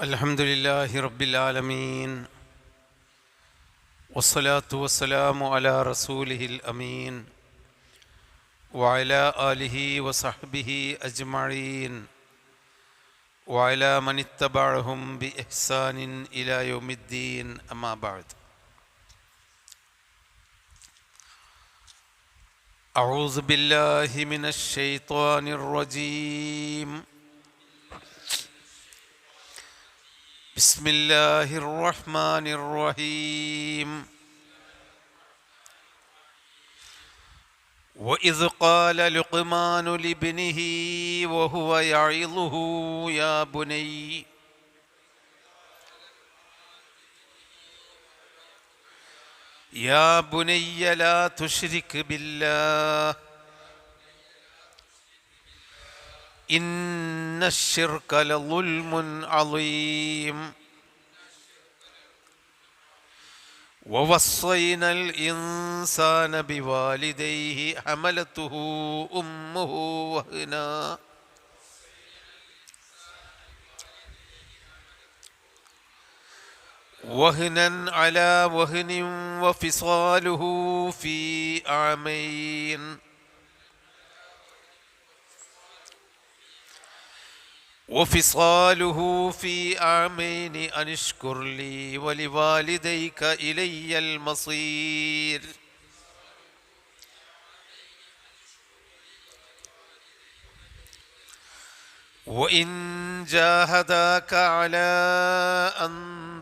അൽഹംദുലില്ലാഹി റബ്ബിൽ ആലമീൻ വസ്സലാത്തു വസ്സലാമു അലാ റസൂലിഹിൽ അമീൻ വഅലാ ആലിഹി വസഹ്ബിഹി അജ്മഈൻ വഅലാ മൻ ഇത്തബഅഹും ബിഇഹ്സാനിൻ ഇലാ യൗമിദ്ദീൻ അമ്മാ ബഅദ്. അഊസു ബില്ലാഹി മിനശ് ശൈത്വാനിർ റജീം. بسم الله الرحمن الرحيم. وإذ قال لقمان لابنه وهو يعظه يا بني لا تشرك بالله إن الشرك لظلم عظيم. ووصينا الإنسان بوالديه حملته أمه وهنا على وهن وفصاله في عامين أن اشكر لي ولوالديك إلي المصير. وإن جاهداك على أن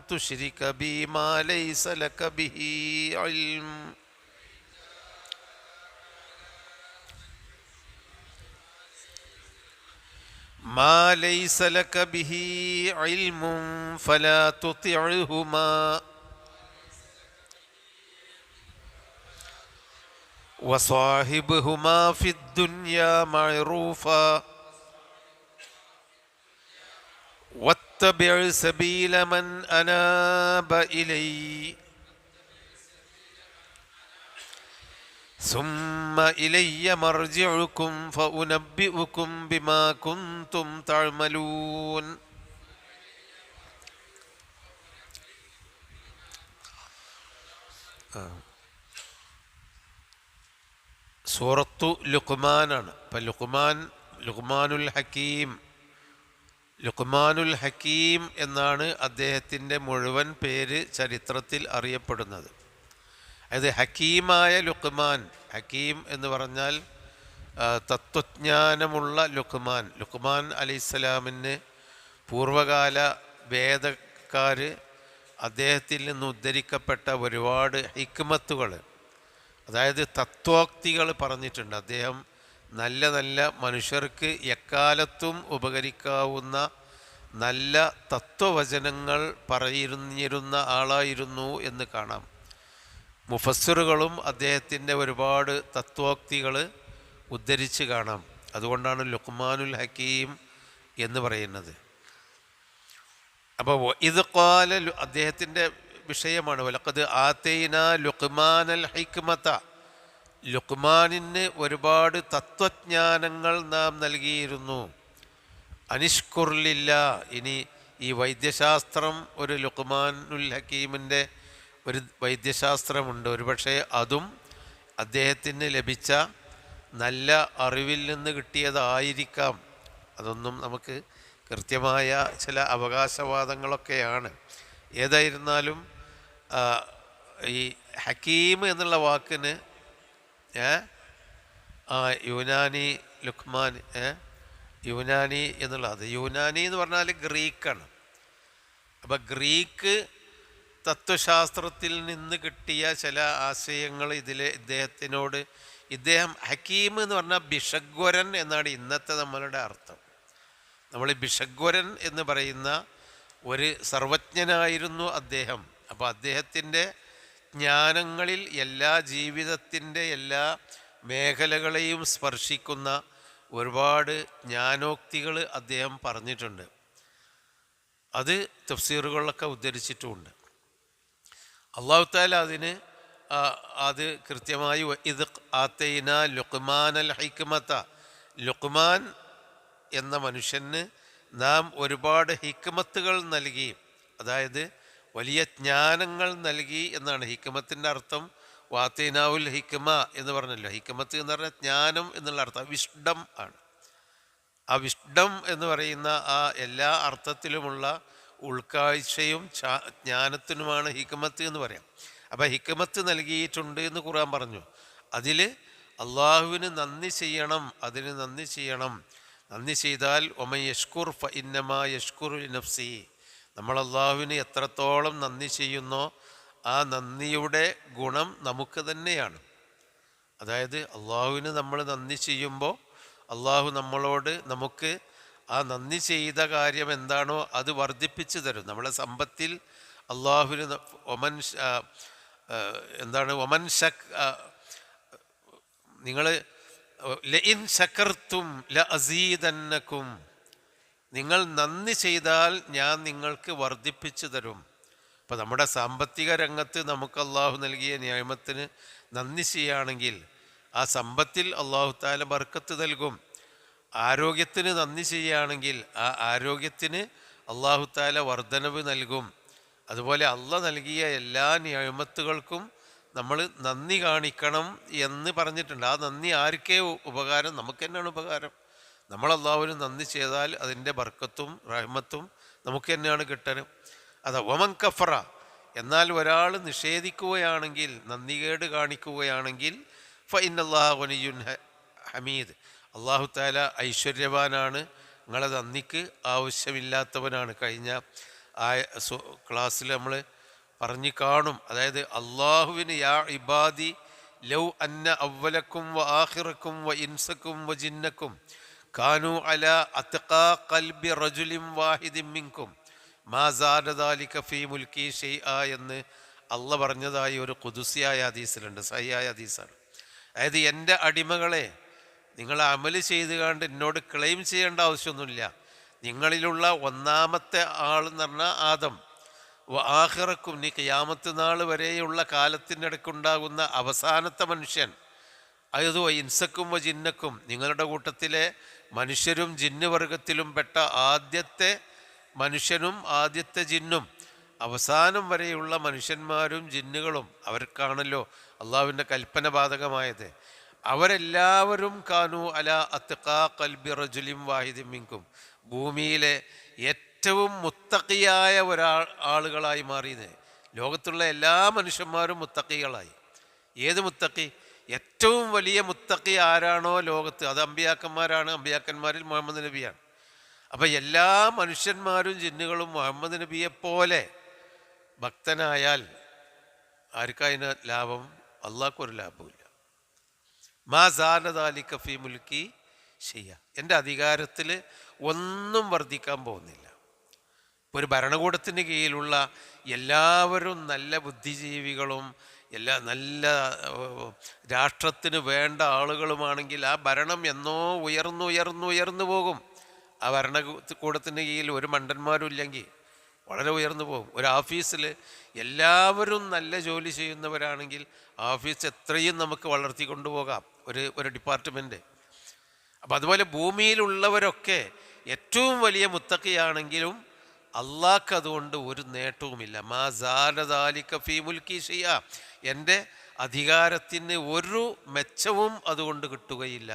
تشرك بي ما ليس لك به علم فلا تطعهما وصاحبهما في الدنيا معروفا واتبع سبيل من أناب إلي ثم إلي مرجعكم فأنبئكم بما كنتم تعملون. സൂറത്തു ലുഖ്മാനാണ്. അപ്പം ലുഖ്മാനുൽ ഹക്കീം എന്നാണ് അദ്ദേഹത്തിൻ്റെ മുഴുവൻ പേര് ചരിത്രത്തിൽ അറിയപ്പെടുന്നത്. അതായത് ഹക്കീമായ ലുഖ്മാൻ. ഹക്കീം എന്ന് പറഞ്ഞാൽ തത്വജ്ഞാനമുള്ള ലുഖ്മാൻ അലൈഹിസ്സലാമിന് പൂർവകാല വേദക്കാർ അദ്ദേഹത്തിൽ നിന്ന് ഉദ്ധരിക്കപ്പെട്ട ഒരുപാട് ഹിക്മത്തുകൾ, അതായത് തത്വോക്തികൾ പറഞ്ഞിട്ടുണ്ട്. അദ്ദേഹം നല്ല നല്ല മനുഷ്യർക്ക് എക്കാലത്തും ഉപകരിക്കാവുന്ന നല്ല തത്വവചനങ്ങൾ പറഞ്ഞിരുന്ന ആളായിരുന്നു എന്ന് കാണാം. മുഫസ്സിറുകളും അദ്ദേഹത്തിൻ്റെ ഒരുപാട് തത്വോക്തികൾ ഉദ്ധരിച്ച് കാണാം. അതുകൊണ്ടാണ് ലുഖ്മാനുൽ ഹക്കീം എന്ന് പറയുന്നത്. അപ്പോൾ ഇത് ഖാല അദ്ദേഹത്തിൻ്റെ വിഷയമാണ്. വലഖദ് ആതൈനാ ലുഖ്മാനൽ ഹിക്മത. ലുഖ്മാനിന് ഒരുപാട് തത്വജ്ഞാനങ്ങൾ നാം നൽകിയിരുന്നു. അനിഷ്കുർലില്ല. ഇനി ഈ വൈദ്യശാസ്ത്രം, ഒരു ലുഖ്മാനുൽ ഹക്കീമിൻ്റെ ഒരു വൈദ്യശാസ്ത്രമുണ്ട്. ഒരുപക്ഷെ അതും അദ്ദേഹത്തിന് ലഭിച്ച നല്ല അറിവിൽ നിന്ന് കിട്ടിയതായിരിക്കാം. അതൊന്നും നമുക്ക് കൃത്യമായ ചില അവകാശവാദങ്ങളൊക്കെയാണ്. ഏതായിരുന്നാലും ഈ ഹക്കീം എന്നുള്ള വാക്കിന് യുനാനി ലുഖ്മാൻ യുനാനി എന്നുള്ളത്, യുനാനി എന്ന് പറഞ്ഞാൽ ഗ്രീക്കാണ്. അപ്പം ഗ്രീക്ക് തത്വശാസ്ത്രത്തിൽ നിന്ന് കിട്ടിയ ചില ആശയങ്ങൾ ഇദ്ദേഹം ഹക്കീം എന്ന് പറഞ്ഞാൽ ഭിഷഗ്വരൻ എന്നാണ് ഇന്നത്തെ നമ്മളുടെ അർത്ഥം. നമ്മൾ ഭിഷഗ്വരൻ എന്ന് പറയുന്ന ഒരു സർവജ്ഞനായിരുന്നു അദ്ദേഹം. അപ്പോൾ അദ്ദേഹത്തിൻ്റെ ജ്ഞാനങ്ങളിൽ ജീവിതത്തിൻ്റെ എല്ലാ മേഖലകളെയും സ്പർശിക്കുന്ന ഒരുപാട് ജ്ഞാനോക്തികൾ അദ്ദേഹം പറഞ്ഞിട്ടുണ്ട്. അത് തഫ്സീറുകളിലൊക്കെ ഉദ്ധരിച്ചിട്ടുമുണ്ട്. അല്ലാഹു തആല അത് കൃത്യമായി ഇത് ആതൈനാ ലുഖ്മാനൽ ഹിക്മത. ലുഖ്മാൻ എന്ന മനുഷ്യന് നാം ഒരുപാട് ഹിക്മത്തുകൾ നൽകി, അതായത് വലിയ ജ്ഞാനങ്ങൾ നൽകി എന്നാണ് ഹിക്മത്തിൻ്റെ അർത്ഥം. വാത്തീനാവുൽ ഹിക്മ എന്ന് പറഞ്ഞല്ലോ. ഹിക്മത്ത് എന്ന് പറഞ്ഞാൽ ജ്ഞാനം എന്നുള്ള അർത്ഥം, വിഷ്ഡം ആണ്. ആ വിഷ്ഡം എന്ന് പറയുന്ന ആ എല്ലാ അർത്ഥത്തിലുമുള്ള ഉൾക്കാഴ്ചയും ജ്ഞാനത്തിനുമാണ് ഹിക്മത്ത് എന്ന് പറയാം. അപ്പം ഹിക്മത്ത് നൽകിയിട്ടുണ്ട് എന്ന് ഖുർആൻ പറഞ്ഞു. അതിൽ അള്ളാഹുവിന് നന്ദി ചെയ്യണം, അതിന് നന്ദി ചെയ്യണം. നന്ദി ചെയ്താൽ ഒമൻ യഷ്കുർ ഫ ഇന്നമാ യഷ്കുറു ലിനഫ്സി. നമ്മൾ അള്ളാഹുവിന് എത്രത്തോളം നന്ദി ചെയ്യുന്നോ ആ നന്ദിയുടെ ഗുണം നമുക്ക് തന്നെയാണ്. അതായത് അള്ളാഹുവിന് നമ്മൾ നന്ദി ചെയ്യുമ്പോൾ അള്ളാഹു നമ്മളോട് നമുക്ക് ആ നന്ദി ചെയ്ത കാര്യം എന്താണോ അത് വർദ്ധിപ്പിച്ചു തരും. നമ്മളെ സമ്പത്തിൽ അള്ളാഹുവിന് ഒമൻ നിങ്ങൾ ലഇൻ ശകർത്തും ലഅസീദന്നകും, നിങ്ങൾ നന്ദി ചെയ്താൽ ഞാൻ നിങ്ങൾക്ക് വർദ്ധിപ്പിച്ചു തരും. അപ്പം നമ്മുടെ സാമ്പത്തിക രംഗത്ത് നമുക്ക് അള്ളാഹു നൽകിയ നിയമത്തിന് നന്ദി ചെയ്യുകയാണെങ്കിൽ ആ സമ്പത്തിൽ അള്ളാഹു താല ബർക്കത്ത് നൽകും. ആരോഗ്യത്തിന് നന്ദി ചെയ്യുകയാണെങ്കിൽ ആ ആരോഗ്യത്തിന് അള്ളാഹു താല വർധനവ് നൽകും. അതുപോലെ അള്ളാഹ് നൽകിയ എല്ലാ നിയമത്തുകൾക്കും നമ്മൾ നന്ദി കാണിക്കണം എന്ന് പറഞ്ഞിട്ടുണ്ട്. ആ നന്ദി ആർക്കേ ഉപകാരം? നമുക്ക് തന്നെയാണ് ഉപകാരം. നമ്മൾ അള്ളാഹുവിന് നന്ദി ചെയ്താൽ അതിൻ്റെ ബർക്കത്തും റഹ്മത്തും നമുക്ക് തന്നെയാണ് കിട്ടണം. അതാ വമൻ കഫറ, എന്നാൽ ഒരാൾ നിഷേധിക്കുകയാണെങ്കിൽ, നന്ദികേട് കാണിക്കുകയാണെങ്കിൽ, ഫ ഇന്നല്ലാഹ ഗനിയ്യുൻ ഹമീദ്, അള്ളാഹു താല ഐശ്വര്യവാനാണ്, നിങ്ങളെ നന്ദിക്ക് ആവശ്യമില്ലാത്തവനാണ്. കഴിഞ്ഞ ക്ലാസ്സിൽ നമ്മൾ പറഞ്ഞു കാണും. അതായത് അള്ളാഹുവിന് യാ ഇബാദി ലൗ അന്ന അവലക്കും വ ആഖിറക്കും വ ഇൻസക്കും വ ജിന്നക്കും കാനു അലാ അത്ഖാ ഖൽബി റജുലിൻ വാഹിദിൻ മിൻകും മാ സാദ ദാലിക ഫീ മുൽക്കി ഷൈആ എന്ന് അള്ളാഹ് പറഞ്ഞതായി ഒരു ഖുദുസിയായ ഹദീസിലുണ്ട്, സഹിയായ ഹദീസാണ്. അതായത് എൻ്റെ അടിമകളെ, നിങ്ങൾ അമല് ചെയ്ത് കണ്ട് എന്നോട് ക്ലെയിം ചെയ്യേണ്ട ആവശ്യമൊന്നുമില്ല. നിങ്ങളിലുള്ള ഒന്നാമത്തെ ആൾ എന്ന് പറഞ്ഞാൽ ആദം, ആഖിറക്കും, നീ ഖിയാമത്ത് നാൾ വരെയുള്ള കാലത്തിനിടയ്ക്കുണ്ടാകുന്ന അവസാനത്തെ മനുഷ്യൻ, അത് ഇൻസക്കും വ ജിന്നക്കും, നിങ്ങളുടെ കൂട്ടത്തിലെ മനുഷ്യരും ജിന്ന് വർഗത്തിലും പെട്ട ആദ്യത്തെ മനുഷ്യനും ആദ്യത്തെ ജിന്നും അവസാനം വരെയുള്ള മനുഷ്യന്മാരും ജിന്നുകളും, അവർക്കാണല്ലോ അള്ളാഹുവിൻ്റെ കൽപ്പന ബാധകമായത്. അവരെല്ലാവരും കാനു അലാ അത്ഖാ ഖൽബി റജുലിൻ വാഹിദിൻ മിൻകും, ഭൂമിയിലെ ഏറ്റവും മുത്തഖിയായ ആളുകളായി മാറിയത്. ലോകത്തുള്ള എല്ലാ മനുഷ്യന്മാരും മുത്തഖികളായി. ഏത് മുത്തഖി? ഏറ്റവും വലിയ മുത്തഖി ആരാണോ ലോകത്ത്, അത് അമ്പിയാക്കന്മാരാണ്. അമ്പിയാക്കന്മാരിൽ മുഹമ്മദ് നബിയാണ്. അപ്പം എല്ലാ മനുഷ്യന്മാരും ജിന്നുകളും മുഹമ്മദ് നബിയെപ്പോലെ ഭക്തനായാൽ ആർക്കതിന് ലാഭം? അള്ളാഹ്ക്കൊരു ലാഭമില്ല. മാ സാദ ദാലിക ഫീ മുൽക്കി ഷൈഅ, എൻ്റെ അധികാരത്തിൽ ഒന്നും വർദ്ധിക്കാൻ പോകുന്നില്ല. ഇപ്പോൾ ഒരു ഭരണകൂടത്തിൻ്റെ കീഴിലുള്ള എല്ലാവരും നല്ല ബുദ്ധിജീവികളും നല്ല രാഷ്ട്രത്തിന് വേണ്ട ആളുകളുമാണെങ്കിൽ ആ ഭരണം എന്നോ ഉയർന്നു പോകും. ആ ഭരണകൂടത്തിൻ്റെ കീഴിൽ ഒരു മണ്ടന്മാരും ഇല്ലെങ്കിൽ വളരെ ഉയർന്നു പോകും. ഒരു ഓഫീസിൽ എല്ലാവരും നല്ല ജോലി ചെയ്യുന്നവരാണെങ്കിൽ ഓഫീസ് എത്രയും നമുക്ക് വളർത്തിക്കൊണ്ടുപോകാം, ഒരു ഡിപ്പാർട്ട്മെൻറ്റ്. അപ്പം അതുപോലെ ഭൂമിയിലുള്ളവരൊക്കെ ഏറ്റവും വലിയ മുത്തഖിയാണെങ്കിലും അള്ളാഹ്ക്ക് അതുകൊണ്ട് ഒരു നേട്ടവുമില്ല. മാ സാദ ദാലിക ഫീ മുൽക്കി ഷൈഅ, എൻ്റെ അധികാരത്തിന് ഒരു മെച്ചവും അതുകൊണ്ട് കിട്ടുകയില്ല.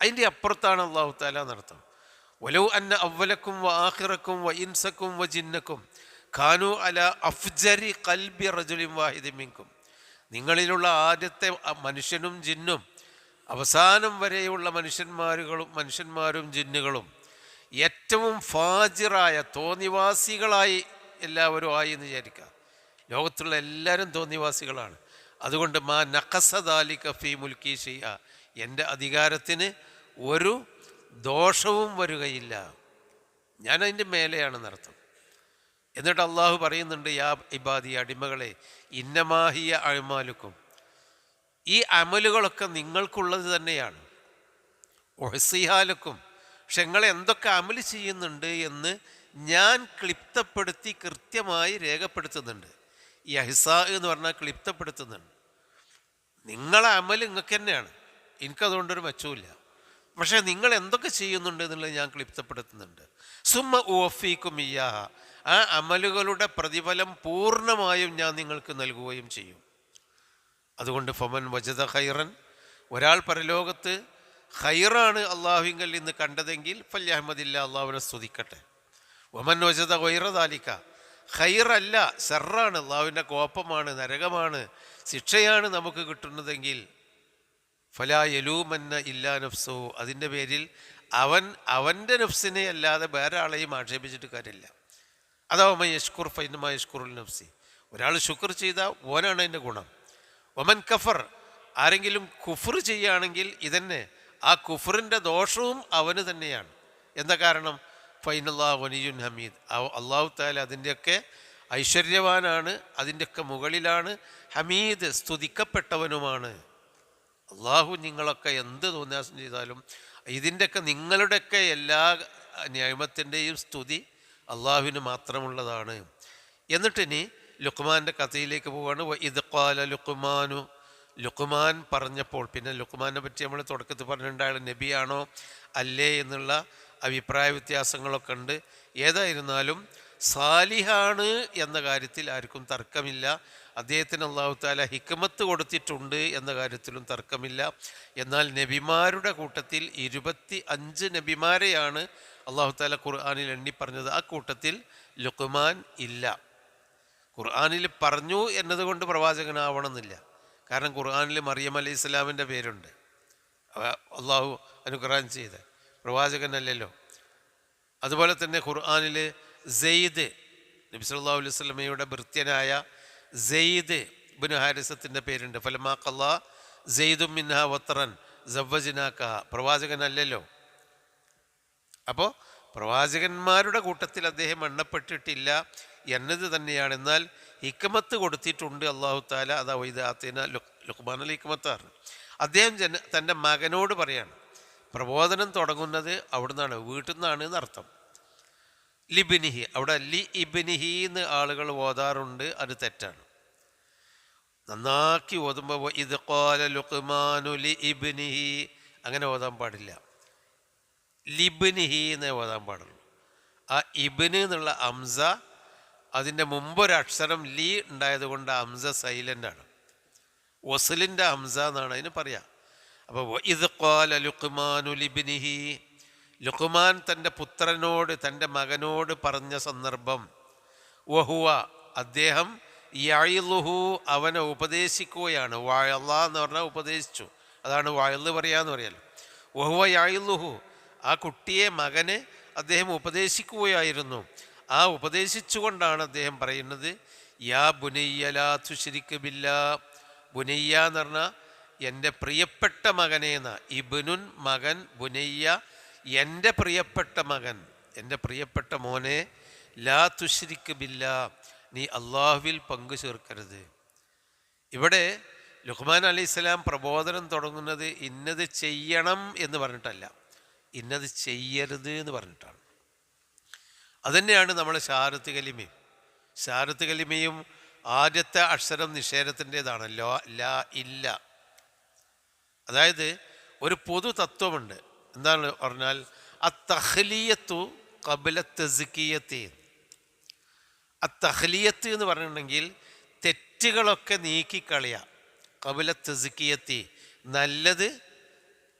അതിൻ്റെ അപ്പുറത്താണ് അള്ളാഹു തആല നടത്തും. വലൗ അന്ന അവലക്കും വ ആഖിറക്കും വ ഇൻസക്കും വ ജിന്നക്കും കാനു അലാ അഫ്ജരി ഖൽബി റജുലിൻ വാഹിദിൻ മിൻകും, നിങ്ങളിലുള്ള ആദ്യത്തെ മനുഷ്യനും ജിന്നും അവസാനം വരെയുള്ള മനുഷ്യന്മാരും ജിന്നുകളും ഏറ്റവും ഫാജിറായ തോന്നിവാസികളായി എല്ലാവരും ആയി എന്ന് വിചാരിക്കുക. ലോകത്തുള്ള എല്ലാവരും തോന്നിവാസികളാണ്. അതുകൊണ്ട് മാ നഖസ ദാലിക ഫീ മുൽക്കി ഷൈഅ, എൻ്റെ അധികാരത്തിന് ഒരു ദോഷവും വരികയില്ല, ഞാൻ അതിൻ്റെ മേലെയാണെന്നർത്ഥം. എന്നിട്ട് അള്ളാഹു പറയുന്നുണ്ട്, യാ ഇബാദി, അടിമകളെ, ഇന്നമാഹിയ അഅ്മാലുക്കും, ഈ അമലുകളൊക്കെ നിങ്ങൾക്കുള്ളത് തന്നെയാണ്. ഒഹ്സിഹാലക്കും, പക്ഷെ നിങ്ങൾ എന്തൊക്കെ അമല് ചെയ്യുന്നുണ്ട് എന്ന് ഞാൻ ക്ലിപ്തപ്പെടുത്തി കൃത്യമായി രേഖപ്പെടുത്തുന്നുണ്ട്. ഈ അഹിസാ എന്ന് പറഞ്ഞാൽ ക്ലിപ്തപ്പെടുത്തുന്നുണ്ട്. നിങ്ങളെ അമൽ നിങ്ങൾക്ക് തന്നെയാണ്, എനിക്കതുകൊണ്ടൊരു മെച്ചവുമില്ല. പക്ഷേ നിങ്ങൾ എന്തൊക്കെ ചെയ്യുന്നുണ്ട് എന്നുള്ളത് ഞാൻ ക്ലിപ്തപ്പെടുത്തുന്നുണ്ട്. സുമ്മ ഉവഫീക്കും ഇയ്യാഹ, ആ അമലുകളുടെ പ്രതിഫലം പൂർണ്ണമായും ഞാൻ നിങ്ങൾക്ക് നൽകുകയും ചെയ്യും. അതുകൊണ്ട് ഫമൻ വജദ ഖൈറൻ, ഒരാൾ പരലോകത്ത് ഖൈറാണ് അള്ളാഹുവിങ്കൽ ഇന്ന് കണ്ടതെങ്കിൽ ഫല്യഹ്മദില്ല, അള്ളാഹുവിനെ സ്തുതിക്കട്ടെ. വമൻ വജദ ഗൈറ ദാലിക, ഖൈറല്ല ശർറാണ്, അള്ളാഹുവിൻ്റെ കോപമാണ്, നരകമാണ്, ശിക്ഷയാണ് നമുക്ക് കിട്ടുന്നതെങ്കിൽ ഫലാ യലൂമന്ന ഇല്ലാ നഫ്സു, അതിൻ്റെ പേരിൽ അവൻ്റെ നഫ്സിനെ അല്ലാതെ വേറെ ആളെയും ആക്ഷേപിച്ചിട്ട് കാര്യമില്ല. അതാവുമ്പോൾ യഷ്കുർ ഫൈനമാ യഷ്കുറുൽ നഫ്സി, ഒരാൾ ശുക്ർ ചെയ്താൽ ഓനാണ് അതിൻ്റെ ഗുണം. ഒമൻ കഫർ, ആരെങ്കിലും കുഫർ ചെയ്യുകയാണെങ്കിൽ ഇതന്നെ ആ കുഫറിൻ്റെ ദോഷവും അവന് തന്നെയാണ്. എന്താ കാരണം? ഫൈനല്ലാഹു ഗനിയ്യുൻ ഹമീദ്, അള്ളാഹു തആല അതിൻ്റെയൊക്കെ ഐശ്വര്യവാനാണ്, അതിൻ്റെയൊക്കെ മുകളിലാണ്, ഹമീദ് സ്തുതിക്കപ്പെട്ടവനുമാണ്. അള്ളാഹു നിങ്ങളൊക്കെ എന്ത് തോന്നിയാസം ചെയ്താലും ഇതിൻ്റെയൊക്കെ നിങ്ങളുടെയൊക്കെ എല്ലാ നിയമത്തിൻ്റെയും സ്തുതി അള്ളാഹുവിന് മാത്രമുള്ളതാണ്. എന്നിട്ടിനി ലുക്മാൻ്റെ കഥയിലേക്ക് പോവുകയാണ്. ഇദ് ഖാല ലുക്മാനു, ലുക്മാൻ പറഞ്ഞപ്പോൾ, പിന്നെ ലുക്മാനെ പറ്റി നമ്മൾ തുടക്കത്തിൽ പറഞ്ഞിട്ടുണ്ട്, അയാൾ നബിയാണോ അല്ലേ എന്നുള്ള അഭിപ്രായ വ്യത്യാസങ്ങളൊക്കെ ഉണ്ട്. ഏതായിരുന്നാലും സാലിഹാണ് എന്ന കാര്യത്തിൽ ആർക്കും തർക്കമില്ല. അദ്ദേഹത്തിന് അല്ലാഹു തആല ഹിക്മത്ത് കൊടുത്തിട്ടുണ്ട് എന്ന കാര്യത്തിലും തർക്കമില്ല. എന്നാൽ നബിമാരുടെ കൂട്ടത്തിൽ 25 നബിമാരെയാണ് അല്ലാഹു തആല ഖുർആനിൽ എണ്ണി പറഞ്ഞത്. ആ കൂട്ടത്തിൽ ലുക്മാൻ ഇല്ല. ഖുർആനിൽ പറഞ്ഞു എന്നതുകൊണ്ട് പ്രവാചകനാവണമെന്നില്ല. കാരണം ഖുർആനിൽ മറിയം അലൈഹി ഇസ്ലാമിൻ്റെ പേരുണ്ട്. അള്ളാഹു അനുഗ്രഹം ചെയ്ത് പ്രവാചകനല്ലല്ലോ. അതുപോലെ തന്നെ ഖുർആനിൽ സെയ്ദ്, നബി സല്ലല്ലാഹു അലൈഹി വസല്ലമയുടെ ഭൃത്യനായ സെയ്ദ് ഇബ്നു ഹാരിസത്തിൻ്റെ പേരുണ്ട്. ഫലമാ ഖല്ലാ സെയ്ദും മിൻഹാ വത്തറൻ സവ്വജ്നാക, പ്രവാചകനല്ലല്ലോ. അപ്പോൾ പ്രവാചകന്മാരുടെ കൂട്ടത്തിൽ അദ്ദേഹം എണ്ണപ്പെട്ടിട്ടില്ല എന്നത് തന്നെയാണ്. എന്നാൽ ഹിക്മത്ത് കൊടുത്തിട്ടുണ്ട് അല്ലാഹു തആല. അതാ വൈദാത്തിന ലുക്മാൻ അൽ ഹിക്മത്താണ്. അദ്ദേഹം തൻ്റെ മകനോട് പറയാണ്, പ്രബോധനം തുടങ്ങുന്നത് അവിടുന്നാണ്, വീട്ടിൽ നിന്നാണ് എന്നർത്ഥം. ലിബിനിഹി, അവിടെ ലി ഇബിനിഹി എന്ന് ആളുകൾ ഓതാറുണ്ട്, അത് തെറ്റാണ്. നന്നാക്കി ഓതുമ്പോൾ ഇദ് ഖാല ലുക്മാനു ലി ഇബ്നിഹി അങ്ങനെ ഓതാൻ പാടില്ല. ലിബ്നിഹി എന്നേ ഓതാൻ പാടുള്ളൂ. ആ ഇബ്ന് എന്നുള്ള ഹംസ, അതിൻ്റെ മുമ്പൊരക്ഷരം ലി ഉണ്ടായത് കൊണ്ട് ഹംസ സൈലൻ്റാണ്. വസ്ലിൻ്റെ ഹംസ എന്നാണ് അതിന് പറയാം. അപ്പോൾ ഇദ് ഖാല ലുക്മാനു ലിബ്നിഹി, ലുക്മാൻ തൻ്റെ പുത്രനോട്, തൻ്റെ മകനോട് പറഞ്ഞ സന്ദർഭം. വഹുവ, അദ്ദേഹം യഇലുഹു, അവനെ ഉപദേശിക്കുകയാണ്. വഅള എന്ന് പറഞ്ഞാൽ ഉപദേശിച്ചു, അതാണ് വഅള് പറയാന്ന് പറയാലോ. വഹുവ യഇലുഹു, ആ കുട്ടിയെ, മകനെ അദ്ദേഹം ഉപദേശിക്കുകയായിരുന്നു. ആ ഉപദേശിച്ചുകൊണ്ടാണ് അദ്ദേഹം പറയുന്നത്, യാ ബുനയ്യ ലാ തുശ്രിക് ബില്ലാ, ബുനയ്യ എന്ന് പറഞ്ഞാൽ എൻ്റെ പ്രിയപ്പെട്ട മകനേന്ന, ഇബ്നുൻ മകൻ, ബുനയ്യ എൻ്റെ പ്രിയപ്പെട്ട മകൻ, എൻ്റെ പ്രിയപ്പെട്ട മോനെ, ലാ തുശ്രിക് ബില്ലാ, നീ അള്ളാഹുവിൽ പങ്കു ചേർക്കരുത്. ഇവിടെ ലുഖ്മാൻ അലൈഹിസ്സലാം പ്രബോധനം തുടങ്ങുന്നത് ഇന്നത് ചെയ്യണം എന്ന് പറഞ്ഞിട്ടല്ല, ഇന്നത് ചെയ്യരുത് എന്ന് പറഞ്ഞിട്ടാണ്. അതുതന്നെയാണ് നമ്മൾ ഷഹാദത്ത് കലിമയും. ഷഹാദത്ത് കലിമയും ആദ്യത്തെ അക്ഷരം നിഷേധത്തിൻ്റെതാണ്, ലാ ഇല്ല. അതായത് ഒരു പൊതു തത്വമുണ്ട്. എന്താണ് പറഞ്ഞാൽ അത്തഖ്ലിയത്തു ഖബ്ല തസ്കിയത്തി. അത്തഖ്ലിയത്ത് എന്ന് പറഞ്ഞിട്ടുണ്ടെങ്കിൽ തെറ്റുകളൊക്കെ നീക്കിക്കളയുക. ഖബ്ല തസ്കിയത്തി, നല്ലത്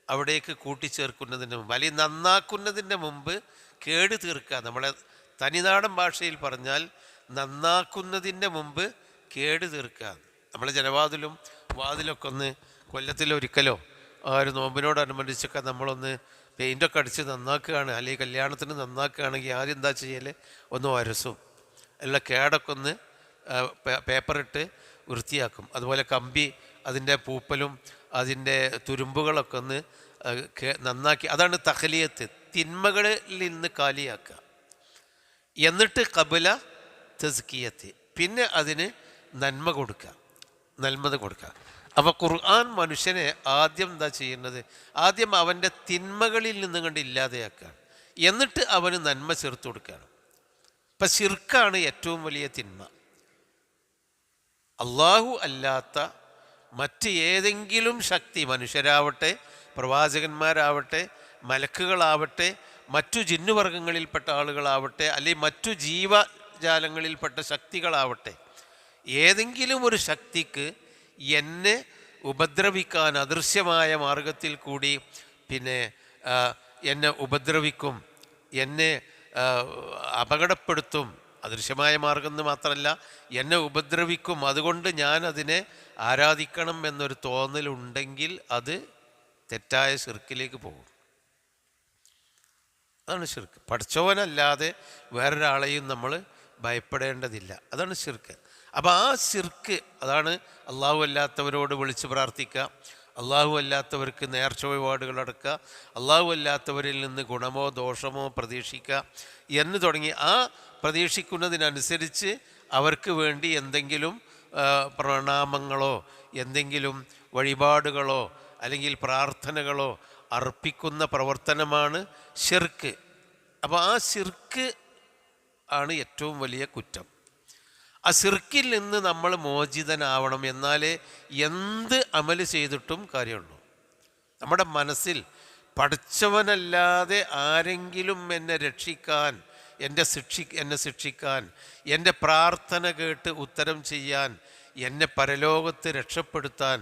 അവിടേക്ക് കൂട്ടിച്ചേർക്കുന്നതിന് മുമ്പ്, അല്ലെങ്കിൽ നന്നാക്കുന്നതിൻ്റെ മുമ്പ് കേട് തീർക്കുക. നമ്മളെ തനിനാടൻ ഭാഷയിൽ പറഞ്ഞാൽ നന്നാക്കുന്നതിൻ്റെ മുമ്പ് കേട് തീർക്കുക. നമ്മൾ ജനവാതിലും വാതിലൊക്കെ ഒന്ന് കൊല്ലത്തിലൊരിക്കലോ ആ ഒരു നോമ്പിനോടനുബന്ധിച്ചൊക്കെ നമ്മളൊന്ന് പെയിൻ്റൊക്കെ അടിച്ച് നന്നാക്കുകയാണ്, അല്ലെങ്കിൽ കല്യാണത്തിന് നന്നാക്കുകയാണെങ്കിൽ ആദ്യം എന്താ ചെയ്യൽ? ഒന്ന് വരസും, എല്ലാ കേടൊക്കെ ഒന്ന് പേപ്പറിട്ട് വൃത്തിയാക്കും. അതുപോലെ കമ്പി, അതിൻ്റെ പൂപ്പലും അതിൻ്റെ തുരുമ്പുകളൊക്കെ ഒന്ന് നന്നാക്കി, അതാണ് തഖ്ലിയത്ത്, തിന്മകളിൽ നിന്ന് കാലിയാക്കുക. എന്നിട്ട് ഖബ്ല തസ്കിയത്ത്, പിന്നെ അതിന് നന്മ കൊടുക്കുക, നന്മത കൊടുക്കുക. അപ്പോൾ ഖുർആൻ മനുഷ്യനെ ആദ്യം എന്താ ചെയ്യുന്നത്? ആദ്യം അവൻ്റെ തിന്മകളിൽ നിന്നും കണ്ട് ഇല്ലാതെയാക്കുകയാണ്, എന്നിട്ട് അവന് നന്മ ചേർത്ത് കൊടുക്കുകയാണ്. ഇപ്പം ശിർക്കാണ് ഏറ്റവും വലിയ തിന്മ. അള്ളാഹു അല്ലാത്ത മറ്റ് ഏതെങ്കിലും ശക്തി, മനുഷ്യരാവട്ടെ പ്രവാചകന്മാരാവട്ടെ മലക്കുകളാവട്ടെ, മറ്റു ജിന്നുവർഗങ്ങളിൽപ്പെട്ട ആളുകളാവട്ടെ, അല്ലെങ്കിൽ മറ്റു ജീവജാലങ്ങളിൽപ്പെട്ട ശക്തികളാവട്ടെ, ഏതെങ്കിലും ഒരു ശക്തിക്ക് എന്നെ ഉപദ്രവിക്കാൻ അദൃശ്യമായ മാർഗത്തിൽ കൂടി എന്നെ ഉപദ്രവിക്കും, എന്നെ അപകടപ്പെടുത്തും. അദൃശ്യമായ മാർഗം എന്ന് മാത്രമല്ല, എന്നെ ഉപദ്രവിക്കും, അതുകൊണ്ട് ഞാൻ അതിനെ ആരാധിക്കണം എന്നൊരു തോന്നലുണ്ടെങ്കിൽ അത് തെറ്റായ ശിർക്കിലേക്ക് പോകും. അതാണ് ശിർക്ക്. പഠിച്ചവനല്ലാതെ വേറൊരാളെയും നമ്മൾ ഭയപ്പെടേണ്ടതില്ല. അതാണ് ശിർക്ക്. അപ്പോൾ ആ ശിർക്ക്, അതാണ് അള്ളാഹു അല്ലാത്തവരോട് വിളിച്ച് പ്രാർത്ഥിക്കുക, അള്ളാഹു അല്ലാത്തവർക്ക് നേർച്ച വഴിപാടുകൾ അടക്കുക, അള്ളാഹു അല്ലാത്തവരിൽ നിന്ന് ഗുണമോ ദോഷമോ പ്രതീക്ഷിക്കുക എന്ന് തുടങ്ങി ആ പ്രതീക്ഷിക്കുന്നതിനനുസരിച്ച് അവർക്ക് വേണ്ടി എന്തെങ്കിലും പ്രണാമങ്ങളോ എന്തെങ്കിലും വഴിപാടുകളോ അല്ലെങ്കിൽ പ്രാർത്ഥനകളോ അർപ്പിക്കുന്ന പ്രവർത്തനമാണ് ശിർക്ക്. അപ്പോൾ ആ ശിർക്ക് ആണ് ഏറ്റവും വലിയ കുറ്റം. ആ ശിർക്കിൽ നിന്ന് നമ്മൾ മോചിതനാവണം, എന്നാലേ എന്ത് അമല് ചെയ്തിട്ടും കാര്യമുള്ളൂ. നമ്മുടെ മനസ്സിൽ പഠിച്ചവനല്ലാതെ ആരെങ്കിലും എന്നെ രക്ഷിക്കാൻ, എന്നെ ശിക്ഷിക്കാൻ, എൻ്റെ പ്രാർത്ഥന കേട്ട് ഉത്തരം ചെയ്യാൻ, എന്നെ പരലോകത്ത് രക്ഷപ്പെടുത്താൻ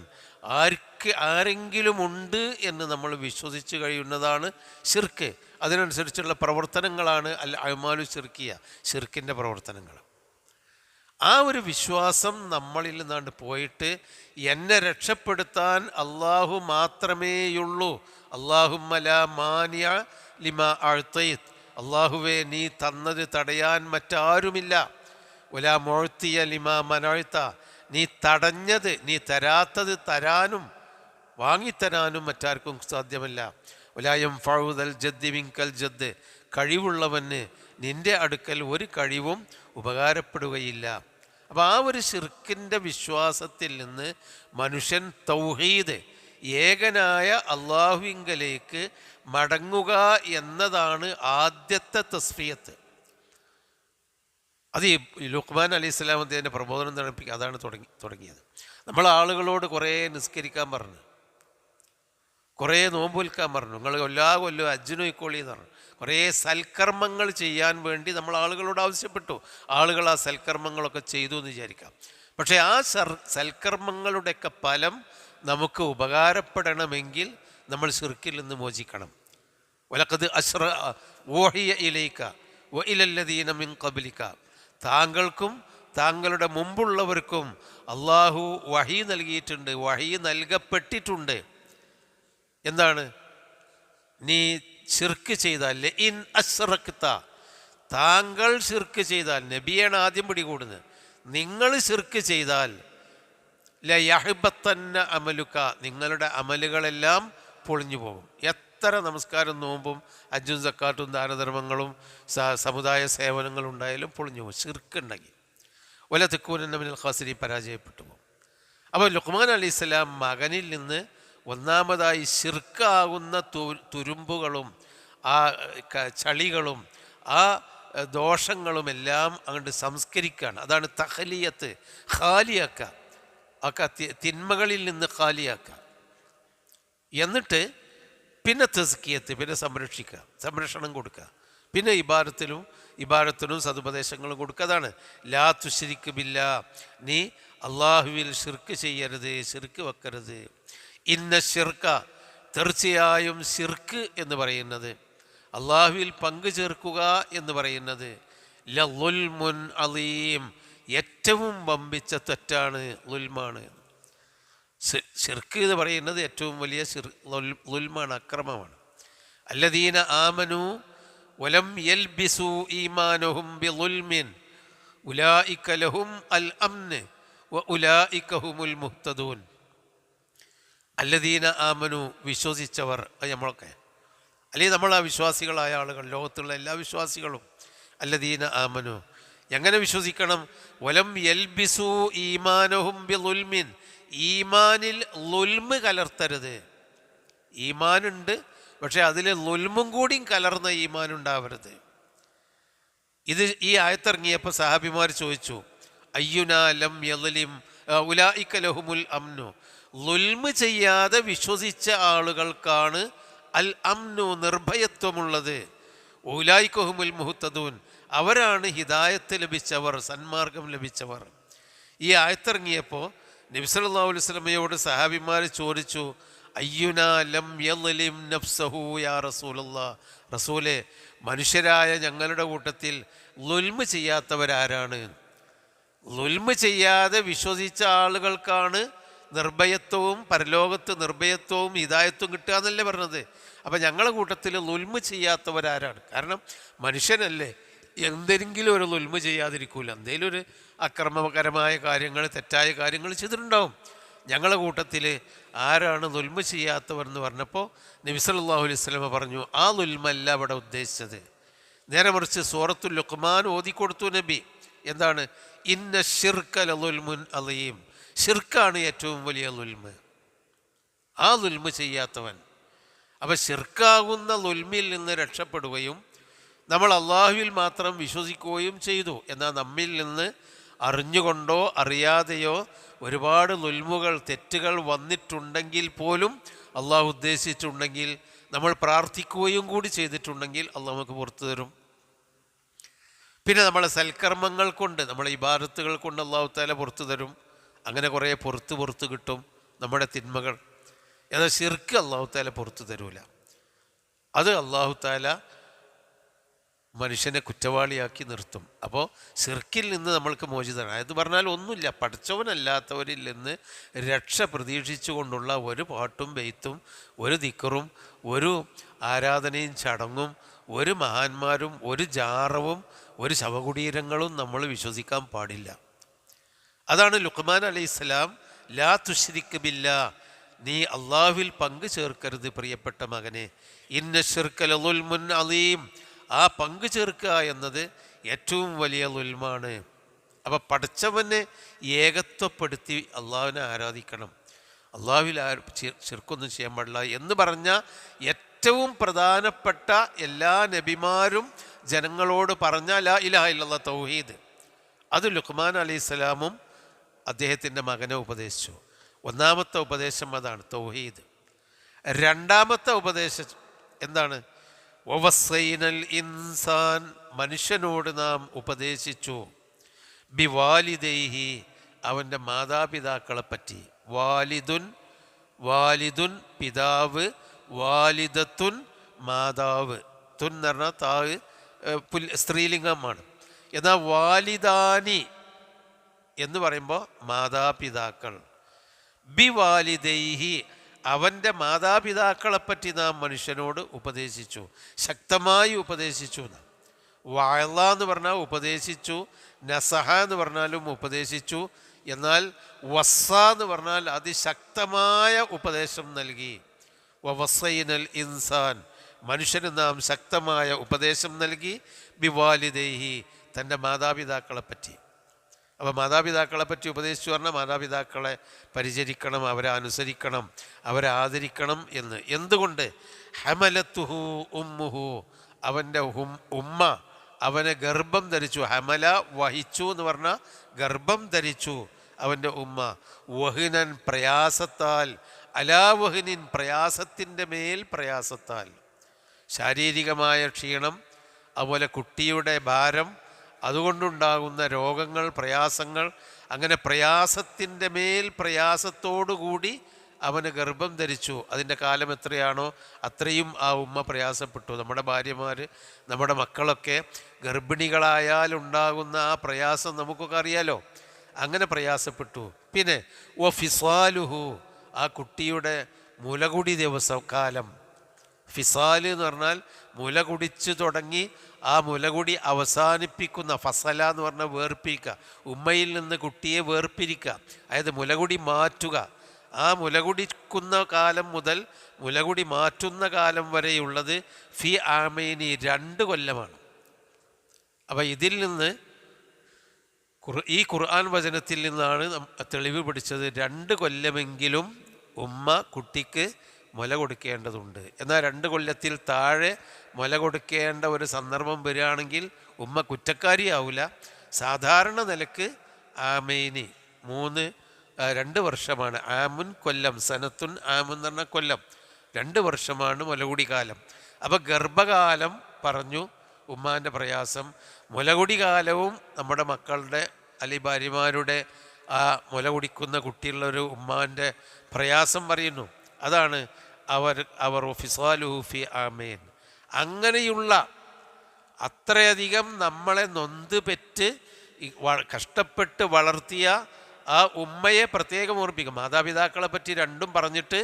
ആരെങ്കിലും ഉണ്ട് എന്ന് നമ്മൾ വിശ്വസിച്ച് കഴിയുന്നതാണ് ശിർക്ക്. അതിനനുസരിച്ചുള്ള പ്രവർത്തനങ്ങളാണ് അൽ അഅ്മാലു ശിർക്കിയ, ശിർക്കിൻ്റെ പ്രവർത്തനങ്ങൾ. ആ ഒരു വിശ്വാസം നമ്മളിൽ നിന്നാണ്ട് പോയിട്ട് എന്നെ രക്ഷപ്പെടുത്താൻ അള്ളാഹു മാത്രമേയുള്ളൂ. അല്ലാഹുമ്മ ലാ മാനിഅ ലിമാ അഅ്തൈത്, അള്ളാഹുവേ നീ തന്നത് തടയാൻ മറ്റാരുമില്ല. വലാ മുഅ്തിയ ലിമാ മനഅ്ത, നീ തടഞ്ഞത്, നീ തരാത്തത് തരാനും വാങ്ങിത്തരാനും മറ്റാർക്കും സാധ്യമല്ല. വലാ യൻഫഉ ദൽ ജദ്ദി മിൻകൽ ജദ്ദ്, കഴിവുള്ളവന് നിൻ്റെ അടുക്കൽ ഒരു കഴിവും ഉപകാരപ്പെടുകയില്ല. അപ്പോൾ ആ ഒരു ശിർക്കിൻ്റെ വിശ്വാസത്തിൽ നിന്ന് മനുഷ്യൻ തൗഹീദ്, ഏകനായ അള്ളാഹുവിങ്കലേക്ക് മടങ്ങുക എന്നതാണ് ആദ്യത്തെ തസ്ഫിയത്ത്. അത് ലുഖ്മാൻ അലൈഹി സ്വലാം അദ്ദേഹത്തിൻ്റെ പ്രബോധനം നടപ്പിക്കുക അതാണ് തുടങ്ങിയത്. നമ്മൾ ആളുകളോട് കുറേ നിസ്കരിക്കാൻ പറഞ്ഞു, കുറേ നോമ്പ് വിൽക്കാൻ പറഞ്ഞു, നിങ്ങൾ എല്ലാ കൊല്ലവും ഹജ്ജിന് പോയിക്കോളി എന്ന് പറഞ്ഞു. കുറേ സൽക്കർമ്മങ്ങൾ ചെയ്യാൻ വേണ്ടി നമ്മൾ ആളുകളോട് ആവശ്യപ്പെട്ടു. ആളുകൾ ആ സൽക്കർമ്മങ്ങളൊക്കെ ചെയ്തു എന്ന് വിചാരിക്കാം. പക്ഷേ ആ സൽക്കർമ്മങ്ങളുടെയൊക്കെ ഫലം നമുക്ക് ഉപകാരപ്പെടണമെങ്കിൽ നമ്മൾ ശിർക്കിൽ നിന്ന് മോചിക്കണം. വലഖദ് ഊഹിയ ഇലൈക വഇലല്ലദീന മിൻ ഖബ്ലിക, താങ്കൾക്കും താങ്കളുടെ മുമ്പുള്ളവർക്കും അള്ളാഹു വഹി നൽകിയിട്ടുണ്ട്, വഹി നൽകപ്പെട്ടിട്ടുണ്ട്. എന്താണ്? നീ ശിർക്ക് ചെയ്താൽ, ലഇൻ അശ്റക്ത, താങ്കൾ ശിർക്ക് ചെയ്താൽ, നബിയാണ് ആദ്യം പിടികൂടുന്നത്, നിങ്ങൾ ശിർക്ക് ചെയ്താൽ ലയഹ്ബത്തന്ന അമലുക, നിങ്ങളുടെ അമലുകളെല്ലാം പൊളിഞ്ഞു പോകും. എത്ര നമസ്കാരം നോമ്പും ഹജ്ജും സക്കാത്തും ദാനധർമ്മങ്ങളും സമുദായ സേവനങ്ങളും ഉണ്ടായാലും പൊളിഞ്ഞു പോകും ശിർക്കുണ്ടെങ്കിൽ. വല തകൂനന്ന മിനൽ ഖാസിരീൻ, പരാജയപ്പെട്ടു പോകും. അപ്പോൾ ലുഖ്മാൻ അലൈഹി സ്വലാം മകനിൽ നിന്ന് ഒന്നാമതായി ശിർക്കാകുന്ന തുരുമ്പുകളും ആ ചളികളും ആ ദോഷങ്ങളുമെല്ലാം അങ്ങോട്ട് സംസ്കരിക്കുകയാണ്. അതാണ് തഖ്ലിയത്ത്, ഖാലിയാക്കുക, ആ തിന്മകളിൽ നിന്ന് ഖാലിയാക്കുക. എന്നിട്ട് പിന്നെ തസ്കിയത്ത്, പിന്നെ സംരക്ഷണം കൊടുക്കുക, പിന്നെ ഇബാദത്തിനും സതുപദേശങ്ങളും കൊടുക്കുക. അതാണ് ലാ തുശ്രിക് ബില്ലാ, നീ അള്ളാഹുവിൽ ശിർക്ക് ചെയ്യരുത്, ശിർക്ക് വെക്കരുത്. ഇന്ന ശിർക്ക, തീർച്ചയായും ശിർക്ക് എന്ന് പറയുന്നത്, അള്ളാഹുവിൽ പങ്കു ചേർക്കുക എന്ന് പറയുന്നത് ലളുൽമുൻ അലീം, ഏറ്റവും വമ്പിച്ച തെറ്റാണ്, ളുൽമാണ്. ശിർക്ക് എന്ന് പറയുന്നത് ഏറ്റവും വലിയ ളുൽമാണ്, അക്രമമാണ്. അല്ലദീന ആമനു വലം യൽബിസു ഈമാനഹും ബിളുൽമിൻ ഉലൈക ലഹും അൽ അംൻ വഉലൈക ഹുമുൽ മുഹ്തദൂൻ. അല്ലദീന ആമനു, വിശ്വസിച്ചവർ, നമ്മളൊക്കെ, അല്ലെങ്കിൽ നമ്മൾ ആ വിശ്വാസികളായ ആളുകൾ, ലോകത്തുള്ള എല്ലാ വിശ്വാസികളും അല്ലദീന ആമനു. എങ്ങനെ വിശ്വസിക്കണം? വലം യൽബിസു ഈമാനഹും ബിളുൽമിൻ, ഈമാനിൽ ളുൽമ് കലർത്തരുത്. ഈമാനുണ്ട്, പക്ഷെ അതിൽ ളുൽമും കൂടിയും കലർന്ന ഈമാനുണ്ടാവരുത്. ഈ ആയത്തിറങ്ങിയപ്പോൾ സഹാബിമാർ ചോദിച്ചു, അയ്യുനാ ലം യളിം ഉലൈക ലഹുമുൽ അംനു, ളുൽമ് ചെയ്യാതെ വിശ്വസിച്ച ആളുകൾക്കാണ് അൽ അംനു നിർഭയത്വമുള്ളത്, ഊലായിക്കഹുമുൽ മുഹ്തദൂൻ അവരാണ് ഹിദായത്ത് ലഭിച്ചവർ, സന്മാർഗം ലഭിച്ചവർ. ഈ ആയത്തിറങ്ങിയപ്പോൾ നബി സല്ലല്ലാഹു അലൈഹി വസല്ലമയോട് സഹാബിമാർ ചോദിച്ചു, അയ്യുനാ ലം യളിം നഫ്സഹു യാ റസൂലല്ലാഹ്, റസൂലേ മനുഷ്യരായ ഞങ്ങളുടെ കൂട്ടത്തിൽ ളുൽമ് ചെയ്യാത്തവരാരാണ്? ളുൽമ് ചെയ്യാതെ വിശ്വസിച്ച ആളുകൾക്കാണ് നിർഭയത്വവും പരലോകത്ത് നിർഭയത്വവും ഹിദായത്വം കിട്ടുക എന്നല്ലേ പറഞ്ഞത്. അപ്പം ഞങ്ങളുടെ കൂട്ടത്തിൽ ളുൽമ് ചെയ്യാത്തവരാരാണ്? കാരണം മനുഷ്യനല്ലേ, എന്തെങ്കിലും ഒരു ളുൽമ് ചെയ്യാതിരിക്കൂല, എന്തെങ്കിലും ഒരു അക്രമകരമായ കാര്യങ്ങൾ തെറ്റായ കാര്യങ്ങൾ ചെയ്തിട്ടുണ്ടാവും. ഞങ്ങളുടെ കൂട്ടത്തിൽ ആരാണ് ളുൽമ് ചെയ്യാത്തവർ എന്ന് പറഞ്ഞപ്പോൾ നബി സല്ലല്ലാഹു അലൈഹി വസല്ലമ പറഞ്ഞു, ആ ളുൽമല്ല അവിടെ ഉദ്ദേശിച്ചത്. നേരെ മറിച്ച് സൂറത്തുൽ ലുഖ്മാൻ ഓതിക്കൊടുത്തു നബി. എന്താണ്? ഇന്ന ശിർക ലളുൽമുൻ അളീം, ഷിർക്കാണ് ഏറ്റവും വലിയ ളുൽമ്, ആ ളുൽമ് ചെയ്യാത്തവൻ. അപ്പം ഷിർക്കാകുന്ന ളുൽമിൽ നിന്ന് രക്ഷപ്പെടുകയും നമ്മൾ അള്ളാഹുവിൽ മാത്രം വിശ്വസിക്കുകയും ചെയ്തു. എന്നാൽ നമ്മിൽ നിന്ന് അറിഞ്ഞുകൊണ്ടോ അറിയാതെയോ ഒരുപാട് ളുൽമുകൾ തെറ്റുകൾ വന്നിട്ടുണ്ടെങ്കിൽ പോലും അള്ളാഹു ഉദ്ദേശിച്ചിട്ടുണ്ടെങ്കിൽ നമ്മൾ പ്രാർത്ഥിക്കുകയും കൂടി ചെയ്തിട്ടുണ്ടെങ്കിൽ അള്ളാഹു നമുക്ക് പുറത്തു തരും. പിന്നെ നമ്മളെ സൽക്കർമ്മങ്ങൾ കൊണ്ട്, നമ്മളെ ഇബാദത്തുകൾ കൊണ്ട് അള്ളാഹു തആല പുറത്തു തരും. അങ്ങനെ കുറേ പുറത്ത് കിട്ടും നമ്മുടെ തിന്മകൾ. എന്നാൽ ശിർക്ക് അള്ളാഹു തആല പുറത്തു തരൂല. അത് അള്ളാഹു തആല മനുഷ്യനെ കുറ്റവാളിയാക്കി നിർത്തും. അപ്പോൾ ശിർക്കിൽ നിന്ന് നമ്മൾക്ക് മോചിതനാണ്. അത് പറഞ്ഞാൽ ഒന്നുമില്ല, പഠിച്ചവനല്ലാത്തവരിൽ നിന്ന് രക്ഷ പ്രതീക്ഷിച്ചു കൊണ്ടുള്ള ഒരു പാട്ടും ബെയ്ത്തും ഒരു ദിക്റും ഒരു ആരാധനയും ചടങ്ങും ഒരു മഹാന്മാരും ഒരു ജാറവും ഒരു ശവകുടീരങ്ങളും നമ്മൾ വിശ്വസിക്കാൻ പാടില്ല. അതാണ് ലുഖ്മാൻ അലൈഹിസ്സലാം, ലാ തുശ്രിക് ബില്ലാ, നീ അള്ളാഹുവിൽ പങ്കു ചേർക്കരുത് പ്രിയപ്പെട്ട മകനെ, ഇന്ന ശിർക ലളുൽമുൻ അളീം, ആ പങ്കു ചേർക്കുക എന്നത് ഏറ്റവും വലിയ ളുൽമാണ്. അപ്പം പഠിച്ചവനെ ഏകത്വപ്പെടുത്തി അള്ളാഹുവിനെ ആരാധിക്കണം, അള്ളാഹുവിൽ ശിർക്കൊന്നും ചെയ്യാൻ പാടില്ല എന്ന് പറഞ്ഞ ഏറ്റവും പ്രധാനപ്പെട്ട എല്ലാ നബിമാരും ജനങ്ങളോട് പറഞ്ഞ ലാ ഇലാഹ ഇല്ലല്ലാഹ് തൗഹീദ്. അത് ലുഖ്മാൻ അലൈഹിസ്സലാമും അദ്ദേഹത്തിൻ്റെ മകനെ ഉപദേശിച്ചു. ഒന്നാമത്തെ ഉപദേശം അതാണ്, തൗഹീദ്. രണ്ടാമത്തെ ഉപദേശം എന്താണ്? വവസ്സൈനൽ ഇൻസാൻ, മനുഷ്യനോട് നാം ഉപദേശിച്ചു, ബിവാലിദൈഹി, അവൻ്റെ മാതാപിതാക്കളെ പറ്റി. വാലിദുൻ പിതാവ്, വാലിദത്തുൻ മാതാവ്, തുൻ എന്ന് പറഞ്ഞാൽ താവ് സ്ത്രീലിംഗമാണ്. എന്നാൽ വാലിദാനി എന്ന് പറയുമ്പോൾ മാതാപിതാക്കൾ. ബിവാലിദൈഹി, അവൻ്റെ മാതാപിതാക്കളെപ്പറ്റി നാം മനുഷ്യനോട് ഉപദേശിച്ചു, ശക്തമായി ഉപദേശിച്ചു. വഅള എന്ന് പറഞ്ഞാൽ ഉപദേശിച്ചു, നസഹ എന്ന് പറഞ്ഞാലും ഉപദേശിച്ചു. എന്നാൽ വസ്സ എന്ന് പറഞ്ഞാൽ അതിശക്തമായ ഉപദേശം നൽകി. വവസ്സൈനൽ ഇൻസാൻ, മനുഷ്യന് നാം ശക്തമായ ഉപദേശം നൽകി, ബിവാലിദൈഹി, തൻ്റെ മാതാപിതാക്കളെപ്പറ്റി. അപ്പോൾ മാതാപിതാക്കളെപ്പറ്റി ഉപദേശിച്ചു പറഞ്ഞാൽ മാതാപിതാക്കളെ പരിചരിക്കണം, അവരെ അനുസരിക്കണം, അവരെ ആദരിക്കണം എന്ന്. എന്തുകൊണ്ട്? ഹമലത്തുഹു ഉമ്മുഹു, അവൻ്റെ ഉമ്മ അവനെ ഗർഭം ധരിച്ചു. ഹമല വഹിച്ചു എന്ന് പറഞ്ഞാൽ ഗർഭം ധരിച്ചു അവൻ്റെ ഉമ്മ. വഹിനൻ, പ്രയാസത്താൽ, അലാ വഹിനിൻ, പ്രയാസത്തിൻ്റെ മേൽ പ്രയാസത്താൽ, ശാരീരികമായ ക്ഷീണം, അതുപോലെ കുട്ടിയുടെ ഭാരം, അതുകൊണ്ടുണ്ടാകുന്ന രോഗങ്ങൾ, പ്രയാസങ്ങൾ, അങ്ങനെ പ്രയാസത്തിൻ്റെ മേൽ പ്രയാസത്തോടുകൂടി അവന് ഗർഭം ധരിച്ചു. അതിൻ്റെ കാലം എത്രയാണോ അത്രയും ആ ഉമ്മ പ്രയാസപ്പെട്ടു. നമ്മുടെ ഭാര്യമാർ, നമ്മുടെ മക്കളൊക്കെ ഗർഭിണികളായാൽ ഉണ്ടാകുന്ന ആ പ്രയാസം നമുക്കൊക്കെ അറിയാലോ. അങ്ങനെ പ്രയാസപ്പെട്ടു. പിന്നെ ഫിസാലുഹു, ആ കുട്ടിയുടെ മുലകുടി കാലം. ഫിസാല് എന്ന് പറഞ്ഞാൽ മുല കുടിച്ച് തുടങ്ങി ആ മുലകുടി അവസാനിപ്പിക്കുന്ന, ഫസല എന്ന് പറഞ്ഞാൽ വേർപ്പിക്കുക, ഉമ്മയിൽ നിന്ന് കുട്ടിയെ വേർപിരിക്കുക, അതായത് മുലകുടി മാറ്റുക. ആ മുലകുടിക്കുന്ന കാലം മുതൽ മുലകുടി മാറ്റുന്ന കാലം വരെയുള്ളത് ഫി ആമൈനി, 2 കൊല്ലമാണ്. അപ്പം ഇതിൽ നിന്ന് ഈ ഖുർആൻ വചനത്തിൽ നിന്നാണ് തെളിവ് പിടിച്ചത് 2 കൊല്ലമെങ്കിലും ഉമ്മ കുട്ടിക്ക് മുല കൊടുക്കേണ്ടതുണ്ട്. എന്നാൽ 2 കൊല്ലത്തിൽ താഴെ മുല കൊടുക്കേണ്ട ഒരു സന്ദർഭം വരികയാണെങ്കിൽ ഉമ്മ കുറ്റക്കാരിയാവില്ല. സാധാരണ നിലക്ക് ആമൈനി 2 വർഷമാണ്. ആമുൻ കൊല്ലം, സനത്തുൻ ആമുൻ എന്ന് പറഞ്ഞാൽ കൊല്ലം. 2 വർഷമാണ് മുലകുടി കാലം. അപ്പോൾ ഗർഭകാലം പറഞ്ഞു ഉമ്മാൻ്റെ പ്രയാസം, മുലകുടി കാലവും നമ്മുടെ മക്കളുടെ അല്ലെങ്കിൽ ഭാര്യമാരുടെ ആ മുല കുടിക്കുന്ന കുട്ടിയുള്ളൊരു ഉമ്മാൻ്റെ പ്രയാസം പറയുന്നു. അതാണ് അവർ ഫിസാലുഹു ഫി ആമേൻ. അങ്ങനെയുള്ള അത്രയധികം നമ്മളെ നൊന്ത് പെറ്റ് കഷ്ടപ്പെട്ട് വളർത്തിയ ആ ഉമ്മയെ പ്രത്യേകം ഓർപ്പിക്കും. മാതാപിതാക്കളെ പറ്റി രണ്ടും പറഞ്ഞിട്ട്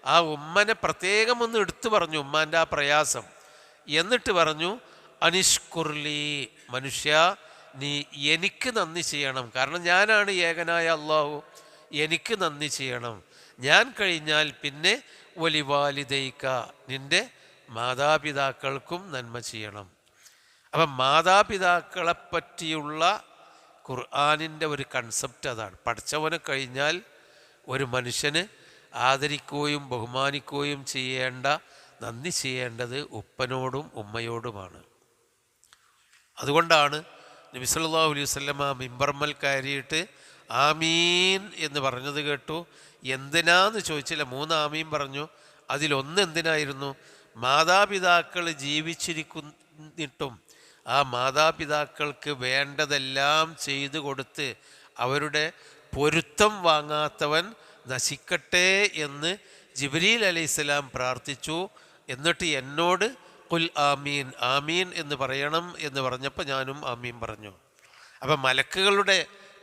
ആ ഉമ്മനെ പ്രത്യേകം ഒന്ന് എടുത്തു പറഞ്ഞു, ഉമ്മാൻ്റെ ആ പ്രയാസം. എന്നിട്ട് പറഞ്ഞു അനിഷ്കുർലി, മനുഷ്യ നീ എനിക്ക് നന്ദി ചെയ്യണം. കാരണം ഞാനാണ് ഏകനായ അള്ളാഹു, എനിക്ക് നന്ദി ചെയ്യണം. ഞാൻ കഴിഞ്ഞാൽ പിന്നെ വലിവാലിദൈക, നിൻ്റെ മാതാപിതാക്കൾക്കും നന്മ ചെയ്യണം. അപ്പം മാതാപിതാക്കളെ പറ്റിയുള്ള ഖുർആനിൻ്റെ ഒരു കൺസെപ്റ്റ് അതാണ്. പഠിച്ചവനെ കഴിഞ്ഞാൽ ഒരു മനുഷ്യന് ആദരിക്കുകയും ബഹുമാനിക്കുകയും ചെയ്യേണ്ട, നന്ദി ചെയ്യേണ്ടത് ഉപ്പനോടും ഉമ്മയോടുമാണ്. അതുകൊണ്ടാണ് നബി സല്ലല്ലാഹു അലൈഹി വസല്ലമ മിമ്പർമൽ കയറിയിട്ട് ആമീൻ എന്ന് പറഞ്ഞത് കേട്ടു. എന്തിനാന്ന് ചോദിച്ചില്ല, 3 ആമീൻ പറഞ്ഞു. അതിലൊന്ന് എന്തിനായിരുന്നു? മാതാപിതാക്കൾ ജീവിച്ചിരിക്കുന്നിട്ടും ആ മാതാപിതാക്കൾക്ക് വേണ്ടതെല്ലാം ചെയ്തു കൊടുത്ത് അവരുടെ പൊരുത്തം വാങ്ങാത്തവൻ നശിക്കട്ടെ എന്ന് ജിബ്രീൽ അലൈഹിസ്സലാം പ്രാർത്ഥിച്ചു. എന്നിട്ട് എന്നോട് ഖുൽ ആമീൻ, ആമീൻ എന്ന് പറയണം എന്ന് പറഞ്ഞപ്പോൾ ഞാനും ആമീൻ പറഞ്ഞു. അപ്പം മലക്കുകളുടെ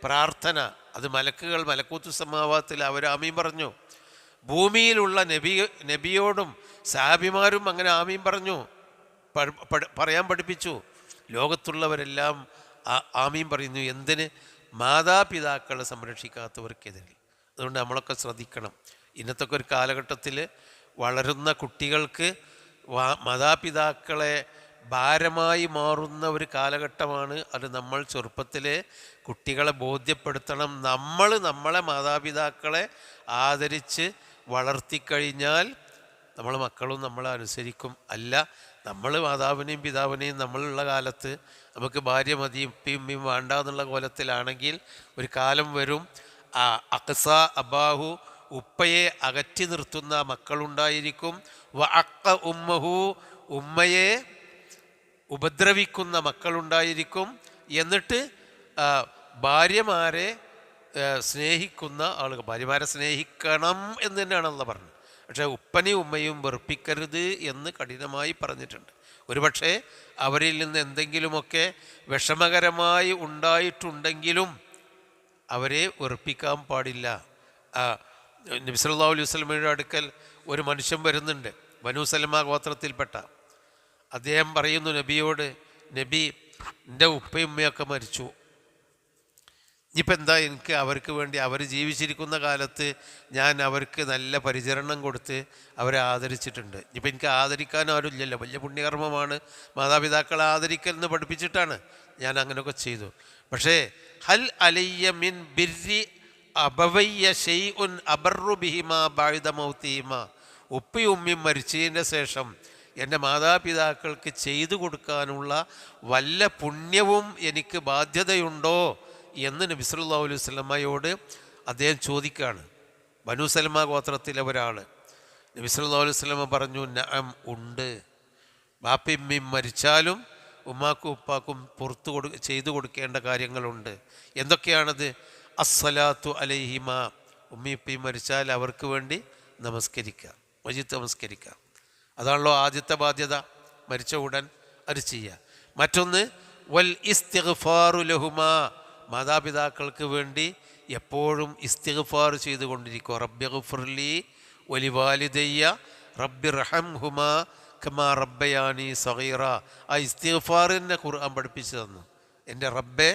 പ്രാർത്ഥന, അത് മലക്കുകൾ മലക്കൂത്തു സമാവാത്തിൽ അവർ ആമീൻ പറഞ്ഞു. ഭൂമിയിലുള്ള നബിയോടും സഹാബിമാരും അങ്ങനെ ആമീൻ പറഞ്ഞു, പറയാൻ പഠിപ്പിച്ചു. ലോകത്തുള്ളവരെല്ലാം ആമീൻ പറയുന്നു. എന്തിന്? മാതാപിതാക്കളെ സംരക്ഷിക്കാത്തവർക്കെതിരെ. അതുകൊണ്ട് നമ്മളൊക്കെ ശ്രദ്ധിക്കണം. ഇന്നത്തെ ഒരു കാലഘട്ടത്തിൽ വളരുന്ന കുട്ടികൾക്ക് മാതാപിതാക്കളെ ഭാരമായി മാറുന്ന ഒരു കാലഘട്ടമാണ് അത്. നമ്മൾ ചെറുപ്പത്തിലെ കുട്ടികളെ ബോധ്യപ്പെടുത്തണം, നമ്മളെ മാതാപിതാക്കളെ ആദരിച്ച് വളർത്തിക്കഴിഞ്ഞാൽ നമ്മളെ മക്കളും നമ്മളെ അനുസരിക്കും. അല്ല, നമ്മൾ മാതാവിനെയും പിതാവിനെയും നമ്മളുള്ള കാലത്ത് നമുക്ക് ഭാര്യ മതിയും ഉപ്പയും ഉമ്മയും വേണ്ട എന്നുള്ള കോലത്തിലാണെങ്കിൽ ഒരു കാലം വരും, അഖ്സ അബാഹു, ഉപ്പയെ അകറ്റി നിർത്തുന്ന മക്കളുണ്ടായിരിക്കും. വ അക്ക ഉമ്മഹു, ഉമ്മയെ ഉപദ്രവിക്കുന്ന മക്കളുണ്ടായിരിക്കും. എന്നിട്ട് ഭാര്യമാരെ സ്നേഹിക്കുന്ന ആളുകൾ, ഭാര്യമാരെ സ്നേഹിക്കണം എന്ന് തന്നെയാണ് അള്ളാഹ് പറഞ്ഞത്. പക്ഷേ ഉപ്പനെയും ഉമ്മയും വെറുപ്പിക്കരുത് എന്ന് കഠിനമായി പറഞ്ഞിട്ടുണ്ട്. ഒരുപക്ഷെ അവരിൽ നിന്ന് എന്തെങ്കിലുമൊക്കെ വിഷമകരമായി ഉണ്ടായിട്ടുണ്ടെങ്കിലും അവരെ വെറുപ്പിക്കാൻ പാടില്ല. നബി സല്ലല്ലാഹു അലൈഹി വസല്ലമയുടെ അടുക്കൽ ഒരു മനുഷ്യൻ വരുന്നുണ്ട്, ബനൂ സലമ ഗോത്രത്തിൽപ്പെട്ട. അദ്ദേഹം പറയുന്നു നബിയോട്, നബി, എൻ്റെ ഉപ്പയും ഉമ്മയൊക്കെ മരിച്ചു, ഇനിയിപ്പോൾ എന്താ, എനിക്ക് അവർക്ക് വേണ്ടി, അവർ ജീവിച്ചിരിക്കുന്ന കാലത്ത് ഞാൻ അവർക്ക് നല്ല പരിചരണം കൊടുത്ത് അവരെ ആദരിച്ചിട്ടുണ്ട്. ഇനിയിപ്പോൾ എനിക്ക് ആദരിക്കാൻ ആരും ഇല്ലല്ലോ, വലിയ പുണ്യകർമ്മമാണ് മാതാപിതാക്കളെ ആദരിക്കൽ എന്ന് പഠിപ്പിച്ചിട്ടാണ് ഞാൻ അങ്ങനെയൊക്കെ ചെയ്തു. പക്ഷേ ഹൽ അലയ്യ മിൻ ബിർരി അബവയ്യ ഷൈഉൻ അബറു ബിഹിമാ ബഅദ മൗതിഹിമാ, ഉപ്പയും ഉമ്മയും മരിച്ചതിൻ്റെ ശേഷം എൻ്റെ മാതാപിതാക്കൾക്ക് ചെയ്തു കൊടുക്കാനുള്ള വല്ല പുണ്യവും എനിക്ക് ബാധ്യതയുണ്ടോ എന്ന് നബി സല്ലല്ലാഹു അലൈഹി വസല്ലമയോട് അദ്ദേഹം ചോദിക്കുകയാണ്. ബനൂ സലമ ഗോത്രത്തിലെ ഒരാൾ. നബി സല്ലല്ലാഹു അലൈഹി വസല്ലമ പറഞ്ഞു, നഅം, ഉണ്ട്. ബാപ്പയും മരിച്ചാലും ഉമ്മാക്കും ഉപ്പാക്കും ചെയ്തു കൊടുക്കേണ്ട കാര്യങ്ങളുണ്ട്. എന്തൊക്കെയാണത്? അസ്സലാത്തു അലൈഹിമ, ഉമ്മയും മരിച്ചാൽ അവർക്ക് വേണ്ടി നമസ്കരിക്കുക, മയ്യിത്ത് നമസ്കരിക്കുക. അതാണല്ലോ ആദ്യത്തെ ബാധ്യത, മരിച്ച ഉടൻ അത് ചെയ്യുക. മറ്റൊന്ന് വൽ ഇസ്തിഗ്ഫാറു ലഹുമാ, മാതാപിതാക്കൾക്ക് വേണ്ടി എപ്പോഴും ഇസ്തിഗ്ഫാർ ചെയ്തുകൊണ്ടിരിക്കുക. റബ്ബി ഗഫിർലി വലിവാലിദയ്യ റബ്ബി റഹംഹുമാ കമാ റബ്ബയാനി സഗീറ. ആ ഇസ്തിഗ്ഫാറിനെ ഖുർആൻ പഠിപ്പിച്ചു തന്നു. എൻ്റെ റബ്ബെ,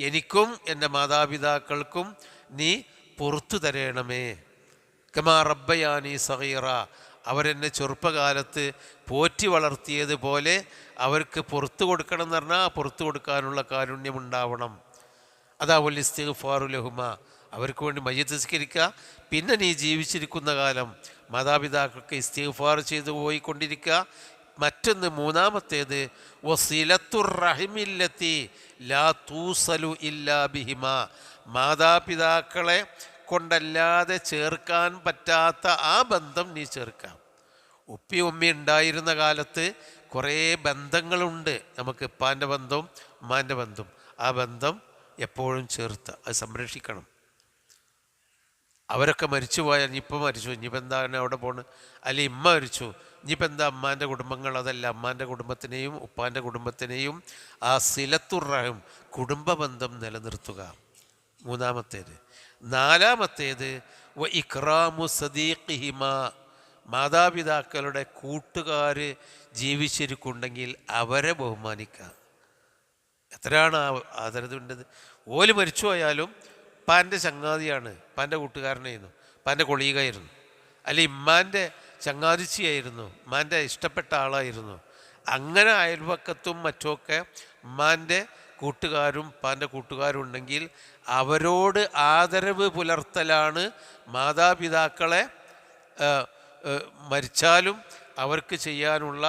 എനിക്കും എൻ്റെ മാതാപിതാക്കൾക്കും നീ പുറത്തു തരേണമേ. കമാ റബ്ബയാനി സഗീറ, അവരെന്നെ ചെറുപ്പകാലത്ത് പോറ്റി വളർത്തിയതുപോലെ അവർക്ക് പുറത്തു കൊടുക്കണം എന്ന് പറഞ്ഞാൽ പുറത്തു കൊടുക്കാനുള്ള കാരുണ്യമുണ്ടാവണം. അതാ വൽ ഇസ്തിഗ്ഫാറു ലഹുമ, അവർക്ക് വേണ്ടി മയ്യിത്ത് നിസ്കരിക്കുക. പിന്നെ നീ ജീവിച്ചിരിക്കുന്ന കാലം മാതാപിതാക്കൾക്ക് ഇസ്തിഗ്ഫാർ ചെയ്തു പോയിക്കൊണ്ടിരിക്കുക. മറ്റൊന്ന്, മൂന്നാമത്തേത് വസിലത്തുർ റഹിമില്ലത്തി ലാ തൂസലു ഇല്ലാ ബിഹിമ, മാതാപിതാക്കളെ കൊണ്ടല്ലാതെ ചേർക്കാൻ പറ്റാത്ത ആ ബന്ധം നീ ചേർക്കാം. ഉപ്പയും ഉമ്മയും ഉണ്ടായിരുന്ന കാലത്ത് കുറേ ബന്ധങ്ങളുണ്ട് നമുക്ക്, ഉപ്പാൻ്റെ ബന്ധവും ഉമ്മാൻ്റെ ബന്ധവും. ആ ബന്ധം എപ്പോഴും ചേർത്ത് അത് സംരക്ഷിക്കണം. അവരൊക്കെ മരിച്ചു പോയാൽ ഇനിയിപ്പോൾ മരിച്ചു, ഇനിയിപ്പോൾ എന്താണ് അവിടെ പോണ്, അല്ലെങ്കിൽ ഇമ്മ മരിച്ചു, ഇനിയിപ്പോൾ എന്താ അമ്മാൻ്റെ കുടുംബങ്ങൾ, അതല്ല അമ്മാൻ്റെ കുടുംബത്തിനെയും ഉപ്പാൻ്റെ കുടുംബത്തിനെയും ആ സിലത്തുറഹം കുടുംബ ബന്ധം നിലനിർത്തുക. മൂന്നാമത്തേത്. നാലാമത്തേത് വ ഇക്റാമു സദീഖിഹിമ, മാതാപിതാക്കളുടെ കൂട്ടുകാർ ജീവിച്ചിരിക്കുന്നുണ്ടെങ്കിൽ അവരെ ബഹുമാനിക്കുക. എത്രയാണ് ആദരവുണ്ടത്. ഓല് മരിച്ചു പോയാലും ഉപ്പാൻ്റെ ചങ്ങാതിയാണ്, ഉപ്പാൻ്റെ കൂട്ടുകാരനായിരുന്നു, ഉപ്പാൻ്റെ കൊളീഗായിരുന്നു, അല്ലെങ്കിൽ ഇമ്മാൻ്റെ ചങ്ങാതിച്ചിയായിരുന്നു, ഉമ്മാൻ്റെ ഇഷ്ടപ്പെട്ട ആളായിരുന്നു. അങ്ങനെ അയൽവക്കത്തും മറ്റുമൊക്കെ ഉമ്മാൻ്റെ കൂട്ടുകാരും ഉപ്പാൻ്റെ കൂട്ടുകാരും ഉണ്ടെങ്കിൽ അവരോട് ആദരവ് പുലർത്തലാണ് മാതാപിതാക്കളെ മരിച്ചാലും അവർക്ക് ചെയ്യാനുള്ള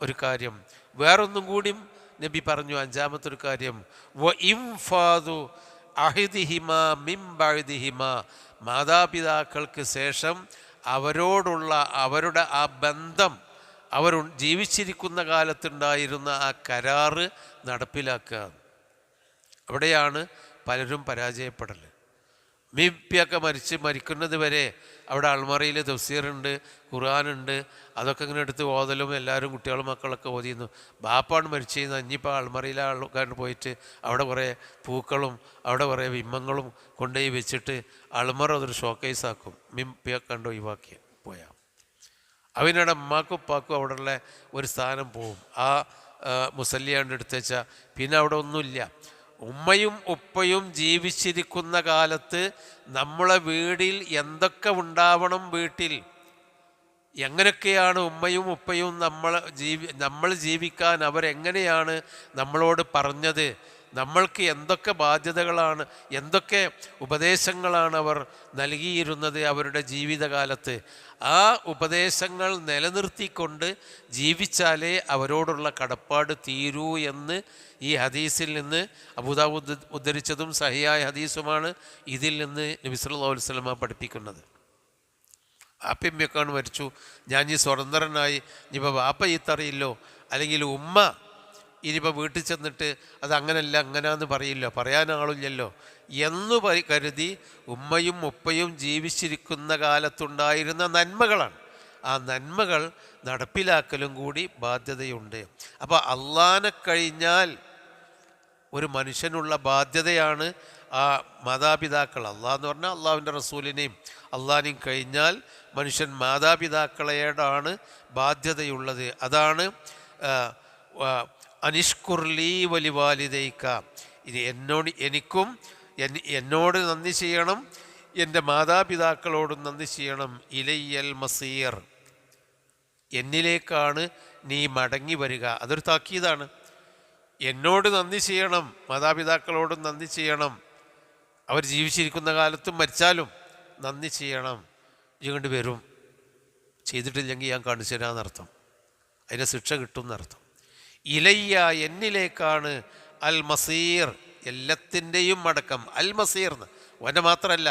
ഒരു കാര്യം. വേറൊന്നും കൂടിയും നബി പറഞ്ഞു, അഞ്ചാമത്തൊരു കാര്യം, വ ഇംഫാദു അഹിദിഹിമ മിംബഅദിഹിമ, മാതാപിതാക്കൾക്ക് ശേഷം അവരോടുള്ള അവരുടെ ആ ബന്ധം, അവർ ജീവിച്ചിരിക്കുന്ന കാലത്തുണ്ടായിരുന്ന ആ കരാറ് നടപ്പിലാക്കുക. അവിടെയാണ് പലരും പരാജയപ്പെടൽ. മീപ്പിയൊക്കെ മരിക്കുന്നത് വരെ അവിടെ അൾമറയിൽ തഫ്സീറുണ്ട്, ഖുർആനുണ്ട്, അതൊക്കെ ഇങ്ങനെ എടുത്ത് ഓതലും എല്ലാവരും കുട്ടികളും മക്കളൊക്കെ ഓതിയിരുന്നു. ബാപ്പാണ് മരിച്ചിരുന്നത്, ഇനിയിപ്പോൾ അൾമറയിലെ ആൾക്കാർ പോയിട്ട് അവിടെ കുറേ പൂക്കളും അവിടെ കുറേ ബിംബങ്ങളും കൊണ്ടുപോയി വെച്ചിട്ട് അൾമറ അതൊരു ഷോക്കേസാക്കും. മീപ്പിയൊക്കെ കണ്ട് ഒഴിവാക്കി പോയാൽ അവനവിടെ ഉമ്മാക്കും ഉപ്പാക്കും അവിടെയുള്ള ഒരു സ്ഥാനം പോവും. ആ മുസല്ലിയാണ്ട് എടുത്തുവെച്ചാൽ പിന്നെ അവിടെ ഒന്നുമില്ല. ഉമ്മയും ഉപ്പയും ജീവിച്ചിരിക്കുന്ന കാലത്ത് നമ്മളെ വീടിൽ എന്തൊക്കെ ഉണ്ടാവണം, വീട്ടിൽ എങ്ങനെയൊക്കെയാണ് ഉമ്മയും ഉപ്പയും നമ്മൾ ജീവിക്കാൻ അവരെങ്ങനെയാണ് നമ്മളോട് പറഞ്ഞത്, നമ്മൾക്ക് എന്തൊക്കെ ബാധ്യതകളാണ്, എന്തൊക്കെ ഉപദേശങ്ങളാണ് അവർ നൽകിയിരുന്നത് അവരുടെ ജീവിതകാലത്ത്, ആ ഉപദേശങ്ങൾ നിലനിർത്തിക്കൊണ്ട് ജീവിച്ചാലേ അവരോടുള്ള കടപ്പാട് തീരൂ എന്ന് ഈ ഹദീസിൽ നിന്ന് അബൂദാവൂദ് ഉദ്ധരിച്ചതും സഹിയായ ഹദീസുമാണ്. ഇതിൽ നിന്ന് നബി സല്ലല്ലാഹു അലൈഹി വസല്ലം പഠിപ്പിക്കുന്നത്. ആപ്പിമ്മയൊക്കെയാണ് മരിച്ചു, ഞാൻ ഈ സ്വതന്ത്രനായി, ഇനിയിപ്പോൾ വാപ്പ ഈത്തറിയില്ലോ, അല്ലെങ്കിൽ ഉമ്മ ഇനിയിപ്പോൾ വീട്ടിൽ ചെന്നിട്ട് അത് അങ്ങനല്ല അങ്ങനാന്ന് പറയില്ലോ, പറയാൻ ആളില്ലല്ലോ എന്ന് കരുതി ഉമ്മയും ഉപ്പയും ജീവിച്ചിരിക്കുന്ന കാലത്തുണ്ടായിരുന്ന നന്മകളാണ്, ആ നന്മകൾ നടപ്പിലാക്കലും കൂടി ബാധ്യതയുണ്ട്. അപ്പോൾ അള്ളാനെ കഴിഞ്ഞാൽ ഒരു മനുഷ്യനുള്ള ബാധ്യതയാണ് ആ മാതാപിതാക്കൾ. അള്ളാഹ് എന്ന് പറഞ്ഞാൽ അള്ളാഹുവിൻ്റെ റസൂലിനെയും അള്ളാഹിനെയും കഴിഞ്ഞാൽ മനുഷ്യൻ മാതാപിതാക്കളയോടാണ് ബാധ്യതയുള്ളത്. അതാണ് അനിഷ്കുർലി വലിവാലിദൈക, ഇത് എനിക്കും എന്നോട് നന്ദി ചെയ്യണം, എൻ്റെ മാതാപിതാക്കളോടും നന്ദി ചെയ്യണം. ഇലയ്യൽ മസീർ, എന്നിലേക്കാണ് നീ മടങ്ങി വരിക. അതൊരു താക്കീതാണ്. എന്നോട് നന്ദി ചെയ്യണം, മാതാപിതാക്കളോടും നന്ദി ചെയ്യണം, അവർ ജീവിച്ചിരിക്കുന്ന കാലത്തും മരിച്ചാലും നന്ദി ചെയ്യണം. ഇങ്ങോട്ട് വരും, ചെയ്തിട്ടില്ലെങ്കിൽ ഞാൻ കാണിച്ചു തരാമെന്നർത്ഥം, അതിന് ശിക്ഷ കിട്ടും എന്നർത്ഥം. ഇലയ്യ, എന്നിലേക്കാണ് അൽ മസീർ, എല്ലാത്തിൻ്റെയും മടക്കം. അൽ മസീർ വന മാത്രമല്ല,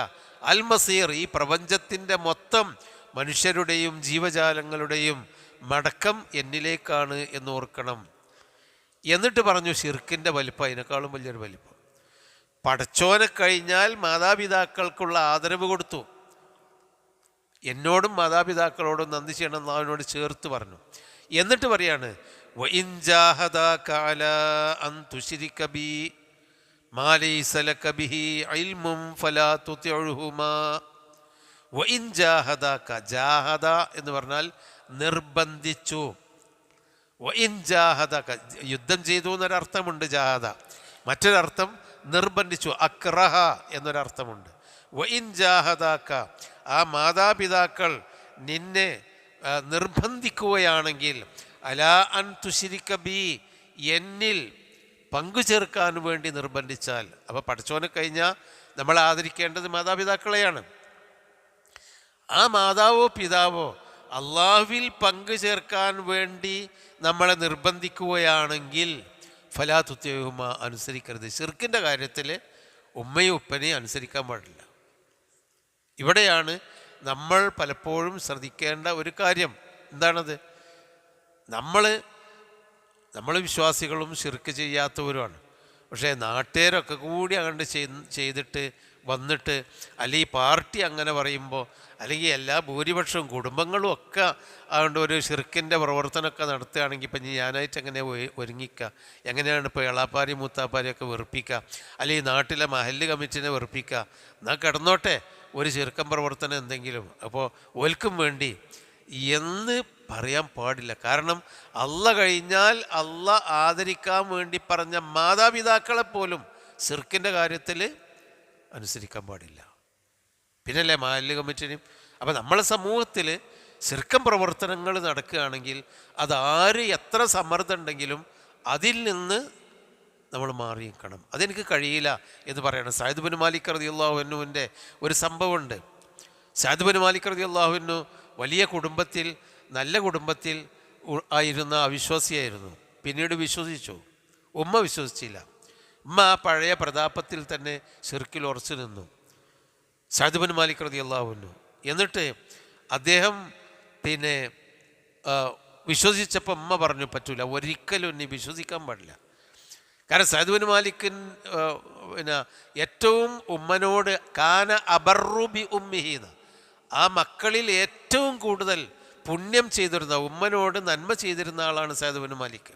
അൽ മസീർ, ഈ പ്രപഞ്ചത്തിൻ്റെ മൊത്തം മനുഷ്യരുടെയും ജീവജാലങ്ങളുടെയും മടക്കം എന്നിലേക്കാണ് എന്ന് ഓർക്കണം. എന്നിട്ട് പറഞ്ഞു ഷിർക്കിൻ്റെ വലിപ്പം അതിനേക്കാളും വലിയൊരു വലിപ്പം. പടച്ചോനെ കഴിഞ്ഞാൽ മാതാപിതാക്കൾക്കുള്ള ആദരവ് കൊടുത്തു. എന്നോടും മാതാപിതാക്കളോടും നന്ദി ചെയ്യണം എന്ന് അവനോട് ചേർത്ത് പറഞ്ഞു. എന്നിട്ട് പറയാണ്, വഇൻ ജാഹദാക അലാ അൻ തുശ്രിക ബി മാ ലൈസ ലക ബിഹി ഇൽമുൻ ഫലാ തുതിഉഹുമാ. വഇൻ ജാഹദാക, ജാഹദ എന്ന് പറഞ്ഞാൽ നിർബന്ധിച്ചു. വഇൻ ജാഹദാക, യുദ്ധം ചെയ്തു എന്നൊരർത്ഥമുണ്ട് ജാഹദ, മറ്റൊരർത്ഥം നിർബന്ധിച്ചു, അക്റഹ എന്നൊരർത്ഥമുണ്ട്. വഇൻ ജാഹദാക, ആ മാതാപിതാക്കൾ നിന്നെ നിർബന്ധിക്കുകയാണെങ്കിൽ, അലാ അൻ തുശ്രിക ബി, എന്നിൽ പങ്കു ചേർക്കാൻ വേണ്ടി നിർബന്ധിച്ചാൽ. അപ്പോൾ പഠിച്ചോനെ കഴിഞ്ഞാൽ നമ്മൾ ആദരിക്കേണ്ടത് മാതാപിതാക്കളെയാണ്. ആ മാതാവോ പിതാവോ അള്ളാഹുവിൽ പങ്കു ചേർക്കാൻ വേണ്ടി നമ്മളെ നിർബന്ധിക്കുകയാണെങ്കിൽ ഫലാ തുതിഉഹുമ, അനുസരിക്കരുത്. ശിർക്കിൻ്റെ കാര്യത്തിൽ ഉമ്മയും ഉപ്പനെയും അനുസരിക്കാൻ പാടില്ല. ഇവിടെയാണ് നമ്മൾ പലപ്പോഴും ശ്രദ്ധിക്കേണ്ട ഒരു കാര്യം. എന്താണത്? നമ്മൾ വിശ്വാസികളും ശിർക്ക് ചെയ്യാത്തവരുമാണ്. പക്ഷേ നാട്ടുകാരൊക്കെ കൂടി അങ്ങോട്ട് ചെയ്തിട്ട് വന്നിട്ട്, അല്ലെങ്കിൽ പാർട്ടി അങ്ങനെ പറയുമ്പോൾ, അല്ലെങ്കിൽ എല്ലാ ഭൂരിപക്ഷവും കുടുംബങ്ങളും ഒക്കെ അതുകൊണ്ട് ഒരു ഷിർക്കിൻ്റെ പ്രവർത്തനമൊക്കെ നടത്തുകയാണെങ്കിൽ ഇപ്പം ഞാനായിട്ട് എങ്ങനെ ഒരുങ്ങിക്കുക? എങ്ങനെയാണ് ഇപ്പോൾ എളാപ്പാരി മൂത്താപ്പാരിയൊക്കെ വെറുപ്പിക്കുക? അല്ലെങ്കിൽ നാട്ടിലെ മഹല്ല് കമ്മിറ്റിനെ വെറുപ്പിക്കുക? എന്നാൽ കിടന്നോട്ടെ ഒരു ശിർക്കൻ പ്രവർത്തനം എന്തെങ്കിലും. അപ്പോൾ ഓൽക്കും വേണ്ടി എന്ന് പറയാൻ പാടില്ല. കാരണം അള്ള കഴിഞ്ഞാൽ അള്ള ആദരിക്കാൻ വേണ്ടി പറഞ്ഞ മാതാപിതാക്കളെപ്പോലും ശിർക്കിൻ്റെ കാര്യത്തിൽ അനുസരിക്കാൻ പാടില്ല. പിന്നല്ലേ മഹല്ല് കമ്മിറ്റിനും. അപ്പം നമ്മളെ സമൂഹത്തിൽ ശിർക്കൻ പ്രവർത്തനങ്ങൾ നടക്കുകയാണെങ്കിൽ അതാര് എത്ര സമ്മർദ്ദം ഉണ്ടെങ്കിലും അതിൽ നിന്ന് നമ്മൾ മാറി നിൽക്കണം. അതെനിക്ക് കഴിയില്ല എന്ന് പറയണം. സഅദ് ബിൻ മാലിക് റളിയല്ലാഹു അൻഹുവിൻ്റെ ഒരു സംഭവമുണ്ട്. സഅദ് ബിൻ മാലിക് റളിയല്ലാഹു അൻഹു വലിയ കുടുംബത്തിൽ, നല്ല കുടുംബത്തിൽ ആയിരുന്ന അവിശ്വാസിയായിരുന്നു. പിന്നീട് വിശ്വസിച്ചു. ഉമ്മ വിശ്വസിച്ചില്ല. ഉമ്മ ആ പഴയ പ്രതാപത്തിൽ തന്നെ ശിർക്കിൽ ഉറച്ചു നിന്നു. സഅദ് ബിൻ മാലിക് റളിയല്ലാഹു അൻഹു എന്നിട്ട് അദ്ദേഹം വിശ്വസിച്ചപ്പോൾ ഉമ്മ പറഞ്ഞു, പറ്റൂല, ഒരിക്കലും എന്നെ വിശ്വസിക്കാൻ പാടില്ല. കാരണം സഅദ് ബിൻ മാലിക്കിൻ ഏറ്റവും ഉമ്മനോട് കാന അബറു ബി ഉമ്മിഹീന്ന്, ആ മക്കളിൽ ഏറ്റവും കൂടുതൽ പുണ്യം ചെയ്തിരുന്ന, ഉമ്മനോട് നന്മ ചെയ്തിരുന്ന ആളാണ് സഅദ് ബിൻ മാലിക്.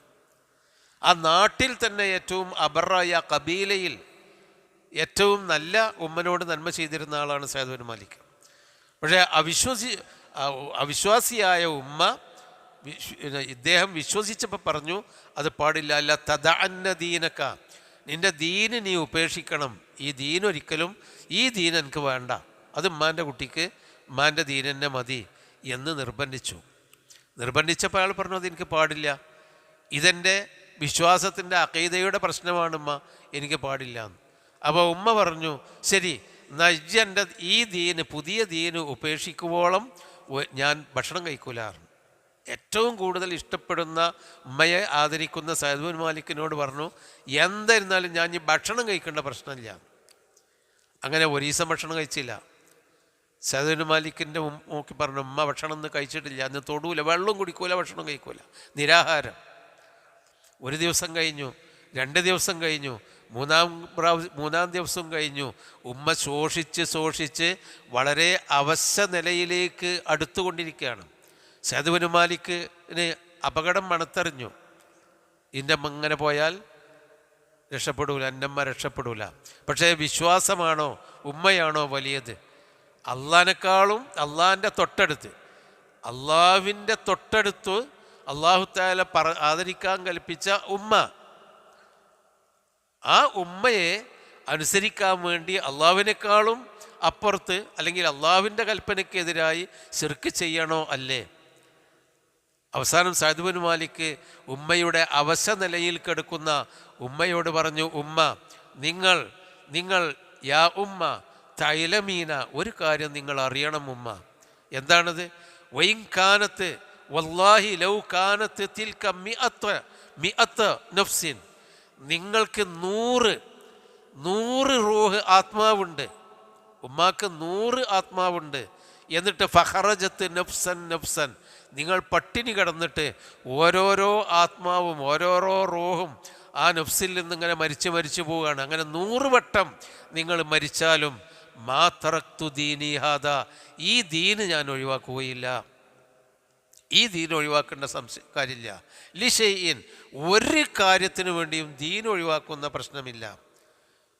ആ നാട്ടിൽ തന്നെ ഏറ്റവും അബറായ കബീലയിൽ ഏറ്റവും നല്ല ഉമ്മനോട് നന്മ ചെയ്തിരുന്ന ആളാണ് സഅദ് ബിൻ മാലിക്. പക്ഷേ അവിശ്വാസിയായ ഉമ്മ ഇദ്ദേഹം വിശ്വസിച്ചപ്പോൾ പറഞ്ഞു, അത് പാടില്ല, അല്ല തദഅന്ന ദീനക, നിൻ്റെ ദീന് നീ ഉപേക്ഷിക്കണം, ഈ ദീനൊരിക്കലും, ഈ ദീൻ എനിക്ക് വേണ്ട, അത് ഉമ്മാൻ്റെ കുട്ടിക്ക് ഉമ്മാൻ്റെ ദീൻ തന്നെ മതി എന്ന് നിർബന്ധിച്ചപ്പോൾ അയാൾ പറഞ്ഞു, അതെനിക്ക് പാടില്ല, ഇതെൻ്റെ വിശ്വാസത്തിൻ്റെ അഖീദയുടെ പ്രശ്നമാണ് ഉമ്മ, എനിക്ക് പാടില്ല എന്ന്. അപ്പോൾ ഉമ്മ പറഞ്ഞു, ശരി, എൻ്റെ ഈ ദീന്, പുതിയ ദീന് ഉപേക്ഷിക്കുവോളം ഞാൻ ഭക്ഷണം കഴിക്കൂലാറ്. ഏറ്റവും കൂടുതൽ ഇഷ്ടപ്പെടുന്ന ഉമ്മയെ ആദരിക്കുന്ന സഅദ് ബിൻ മാലിക്കിനോട് പറഞ്ഞു, എന്തായിരുന്നാലും ഞാൻ ഈ ഭക്ഷണം കഴിക്കേണ്ട പ്രശ്നമില്ല. അങ്ങനെ ഒരു ദിവസം ഭക്ഷണം കഴിച്ചില്ല. സഅദ് ബിൻ മാലിക്കിൻ്റെ നോക്കി പറഞ്ഞു, ഉമ്മ ഭക്ഷണം ഒന്നും കഴിച്ചിട്ടില്ല, അന്ന് തൊടൂല, വെള്ളം കുടിക്കൂല, ഭക്ഷണം കഴിക്കൂല, നിരാഹാരം. ഒരു ദിവസം കഴിഞ്ഞു, 2 ദിവസം കഴിഞ്ഞു, മൂന്നാം ദിവസം കഴിഞ്ഞു. ഉമ്മ ശോഷിച്ച് വളരെ അവശ നിലയിലേക്ക് അടുത്തുകൊണ്ടിരിക്കുകയാണ്. സഅദ് ബിൻ മാലിക്കിന് അപകടം മണത്തറിഞ്ഞു. എൻ്റെ അമ്മ ഇങ്ങനെ പോയാൽ രക്ഷപ്പെടൂല, എൻ്റെ അമ്മ രക്ഷപ്പെടൂല. പക്ഷേ വിശ്വാസമാണോ ഉമ്മയാണോ വലുത്? അള്ളാഹിനേക്കാളും അള്ളാഹിൻ്റെ തൊട്ടടുത്ത് അള്ളാഹു തആല ആദരിക്കാൻ കൽപ്പിച്ച ഉമ്മ, ആ ഉമ്മയെ അനുസരിക്കാൻ വേണ്ടി അള്ളാഹുവിനേക്കാളും അപ്പുറത്ത്, അല്ലെങ്കിൽ അള്ളാഹുവിൻ്റെ കൽപ്പനയ്ക്കെതിരായി ശിർക്ക് ചെയ്യണോ അല്ലേ? അവസാനം സഅദ് ബിൻ മാലിക് ഉമ്മയുടെ അവശ നിലയിൽ കിടക്കുന്ന ഉമ്മയോട് പറഞ്ഞു, ഉമ്മ, നിങ്ങൾ യാ ഉമ്മ തൈലമീന, ഒരു കാര്യം നിങ്ങൾ അറിയണം ഉമ്മ. എന്താണത്? വൈൻ കാനത്ത് വല്ലാഹി ലൗ കാനത്ത് തിൽക മിഅത്ത നഫ്സിൻ, നിങ്ങൾക്ക് 100 റൂഹ് ആത്മാവുണ്ട്, ഉമ്മാക്ക് 100 ആത്മാവുണ്ട്. എന്നിട്ട് ഫഖറജത്ത് നഫ്സൻ, നിങ്ങൾ പട്ടിണി കിടന്നിട്ട് ഓരോരോ ആത്മാവും ഓരോരോ റൂഹും ആ നഫ്സിൽ നിന്നിങ്ങനെ മരിച്ചു പോവുകയാണ്. അങ്ങനെ 100 വട്ടം നിങ്ങൾ മരിച്ചാലും മാ തറക്തു ദീനി ഹാദാ, ഈ ദീന് ഞാൻ ഒഴിവാക്കുകയില്ല, ഈ ദീൻ ഒഴിവാക്കേണ്ട കാര്യമില്ല. ലിഷൈഇൻ, ഒരു കാര്യത്തിന് വേണ്ടിയും ദീൻ ഒഴിവാക്കുന്ന പ്രശ്നമില്ല.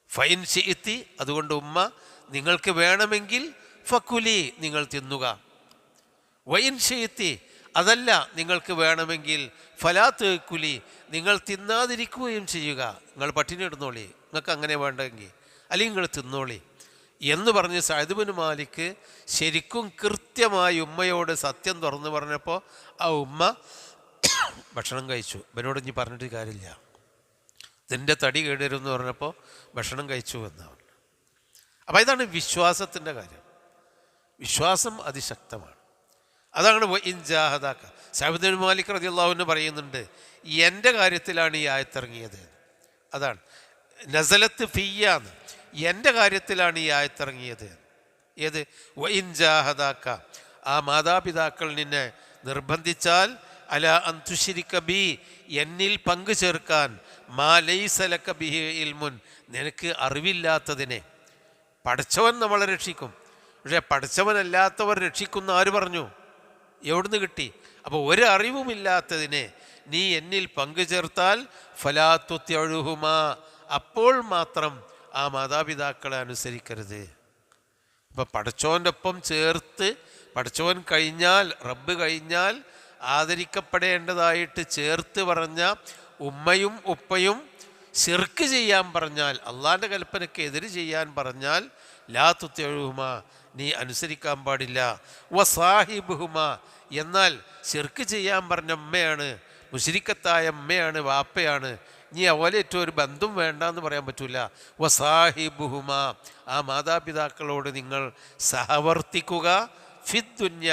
ഫൈൻ ശിഇതി, അതുകൊണ്ട് ഉമ്മ നിങ്ങൾക്ക് വേണമെങ്കിൽ ഫക്കുലി, നിങ്ങൾ തിന്നുക. വൈൻ ശിഇതി, അതല്ല നിങ്ങൾക്ക് വേണമെങ്കിൽ ഫലാത്ത് കുലി, നിങ്ങൾ തിന്നാതിരിക്കുകയും ചെയ്യുക. നിങ്ങൾ പട്ടിണി ഇടുന്നോളി, നിങ്ങൾക്ക് അങ്ങനെ വേണ്ടെങ്കിൽ, അല്ലെങ്കിൽ നിങ്ങൾ തിന്നോളി എന്ന് പറഞ്ഞ് സഅദ് ബിൻ മാലിക് ശരിക്കും കൃത്യമായി ഉമ്മയോട് സത്യം തുറന്നു പറഞ്ഞപ്പോൾ ആ ഉമ്മ ഭക്ഷണം കഴിച്ചു. ഇവനോട് ഇനി പറഞ്ഞിട്ട് കാര്യമില്ല, ഇതിൻ്റെ തടി കേടുവരുമെന്ന് പറഞ്ഞപ്പോൾ ഭക്ഷണം കഴിച്ചു എന്നാണ്. അപ്പോൾ ഇതാണ് വിശ്വാസത്തിൻ്റെ കാര്യം. വിശ്വാസം അതിശക്തമാണ്. അതാണ് ഇൻജാഹദാക്ക. സഅദ് ബിൻ മാലിക് റളിയല്ലാഹു അൻഹു പറയുന്നുണ്ട്, എൻ്റെ കാര്യത്തിലാണ് ഈ ആയത്തിറങ്ങിയത്. അതാണ് നസലത്ത് ഫിയ്യാന്ന്, എൻ്റെ കാര്യത്തിലാണ് ഈ ആയത്തിറങ്ങിയത്. ഏത്? ഇൻജാഹദാക്ക, ആ മാതാപിതാക്കൾ നിന്നെ നിർബന്ധിച്ചാൽ അല അന്തുശിരിക ബി, എന്നിൽ പങ്കു ചേർക്കാൻ, മാ ലൈസ ലക ബിഹി ഇൽമുൻ, നിനക്ക് അറിവില്ലാത്തതിനെ. പഠിച്ചവൻ നമ്മളെ രക്ഷിക്കും, പക്ഷേ പഠിച്ചവനല്ലാത്തവർ രക്ഷിക്കുന്ന ആര് പറഞ്ഞു? എവിടുന്ന് കിട്ടി? അപ്പോൾ ഒരു അറിവുമില്ലാത്തതിനെ നീ എന്നിൽ പങ്കു ചേർത്താൽ ഫലാ തുത്യഉഹുമാ, അപ്പോൾ മാത്രം ആ മാതാപിതാക്കളെ അനുസരിക്കരുത്. അപ്പം പഠിച്ചവൻ്റെ ഒപ്പം ചേർത്ത്, പഠിച്ചവൻ കഴിഞ്ഞാൽ, റബ്ബ് കഴിഞ്ഞാൽ ആദരിക്കപ്പെടേണ്ടതായിട്ട് ചേർത്ത് പറഞ്ഞ ഉമ്മയും ഉപ്പയും ശിർക്ക് ചെയ്യാൻ പറഞ്ഞാൽ, അള്ളാൻ്റെ കൽപ്പനയ്ക്ക് എതിര് ചെയ്യാൻ പറഞ്ഞാൽ ലാ തുത്യഉഹുമാ, നീ അനുസരിക്കാൻ പാടില്ല. വസാഹിബുഹുമാ, എന്നാൽ ശിർക്ക് ചെയ്യാൻ പറഞ്ഞ ഉമ്മയാണ്, മുശ്രിക്കത്തായ ഉമ്മയാണ്, വാപ്പയാണ്, നീ അവലേറ്റവും ഒരു ബന്ധം വേണ്ടെന്ന് പറയാൻ പറ്റില്ല. വസാഹിബുഹുമാ, ആ മാതാപിതാക്കളോട് നിങ്ങൾ സഹവർത്തിക്കുക. ഫിദ്ദുന്യ,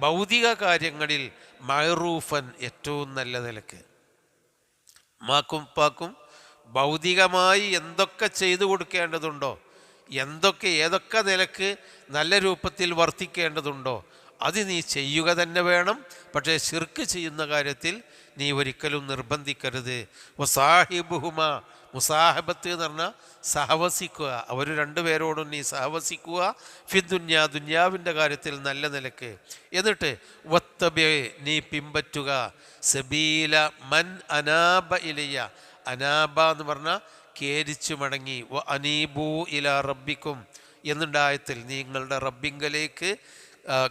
ഭൗതിക കാര്യങ്ങളിൽ, മഅറൂഫൻ, ഏറ്റവും നല്ല നിലക്ക്. മാക്കും പാക്കും ഭൗതികമായി എന്തൊക്കെ ചെയ്തു കൊടുക്കേണ്ടതുണ്ടോ, ഏതൊക്കെ നിലക്ക് നല്ല രൂപത്തിൽ വർത്തിക്കേണ്ടതുണ്ടോ അത് നീ ചെയ്യുക തന്നെ വേണം. പക്ഷേ ശിർക്ക് ചെയ്യുന്ന കാര്യത്തിൽ നീ ഒരിക്കലും നിർബന്ധിക്കരുത്. വസാഹിബുഹുമ, മുസാഹബത്ത് എന്ന് പറഞ്ഞാൽ സഹവസിക്കുക, അവർ രണ്ടുപേരോടും നീ സഹവസിക്കുക. ഫിദ്ദുന്യ, ദുന്യാവിൻ്റെ കാര്യത്തിൽ നല്ല നിലക്ക്. എന്നിട്ട് വത്തബി, നീ പിമ്പറ്റുക, സബീല മൻ അനാബ ഇലയ്യ, അനാബ എന്ന് പറഞ്ഞാൽ ഖേദിച്ചു മടങ്ങി, വ അനീബു ഇലാ റബ്ബിക്കും എന്നുണ്ടായത്തിൽ നിങ്ങളുടെ റബ്ബിങ്കലേക്ക്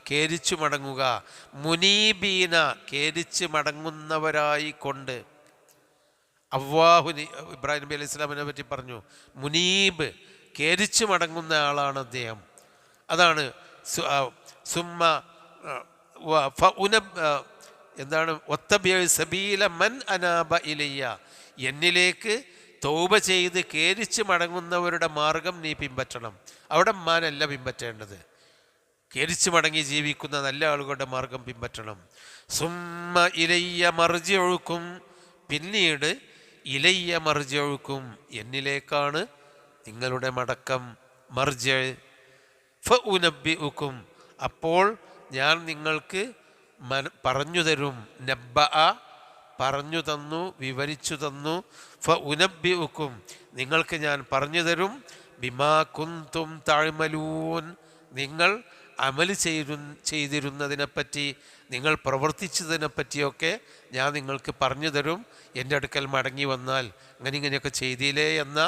ഖേദിച്ചു മടങ്ങുക. മുനീബീന, ഖേദിച്ച് മടങ്ങുന്നവരായി കൊണ്ട്. അവ്വാഹുനി, ഇബ്രാഹിം നബി അലൈഹി സ്വലാമിനെ പറ്റി പറഞ്ഞു, മുനീബ്, ഖേദിച്ച് മടങ്ങുന്ന ആളാണ് അദ്ദേഹം. അതാണ് സുമ്മ എന്താണ് ഒത്തബിയ സബീല മൻ അനാബ ഇലയ്യ, എന്നിലേക്ക് തൗബ ചെയ്ത് ഖേദിച്ച് മടങ്ങുന്നവരുടെ മാർഗം നീ പിൻപറ്റണം. അവിടെ മാനല്ല പിൻപറ്റേണ്ടത്, ഖേദിച്ച് മടങ്ങി ജീവിക്കുന്ന നല്ല ആളുകളുടെ മാർഗം പിൻപറ്റണം. സുമ്മ ഇലയ്യ മർജിഉക്കും, പിന്നീട് ഇലയ്യ മർജിഉക്കും, എന്നിലേക്കാണ് നിങ്ങളുടെ മടക്കം. മർജി ഫഉനബ്ബിഉക്കും, അപ്പോൾ ഞാൻ നിങ്ങൾക്ക് പറഞ്ഞു തരും. നബ്ബഅ, പറഞ്ഞു തന്നു, വിവരിച്ചു തന്നു. ഫഉനബ്ബിഉക്കും, നിങ്ങൾക്ക് ഞാൻ പറഞ്ഞു തരും. ബിമാ കുന്തും തഅമലൂൻ, നിങ്ങൾ അമൽ ചെയ്തിരുന്നതിനെപ്പറ്റി, നിങ്ങൾ പ്രവർത്തിച്ചതിനെപ്പറ്റിയൊക്കെ ഞാൻ നിങ്ങൾക്ക് പറഞ്ഞു തരും. എൻ്റെ അടുക്കൽ മടങ്ങി വന്നാൽ ഇങ്ങനെയൊക്കെ ചെയ്തില്ലേ എന്ന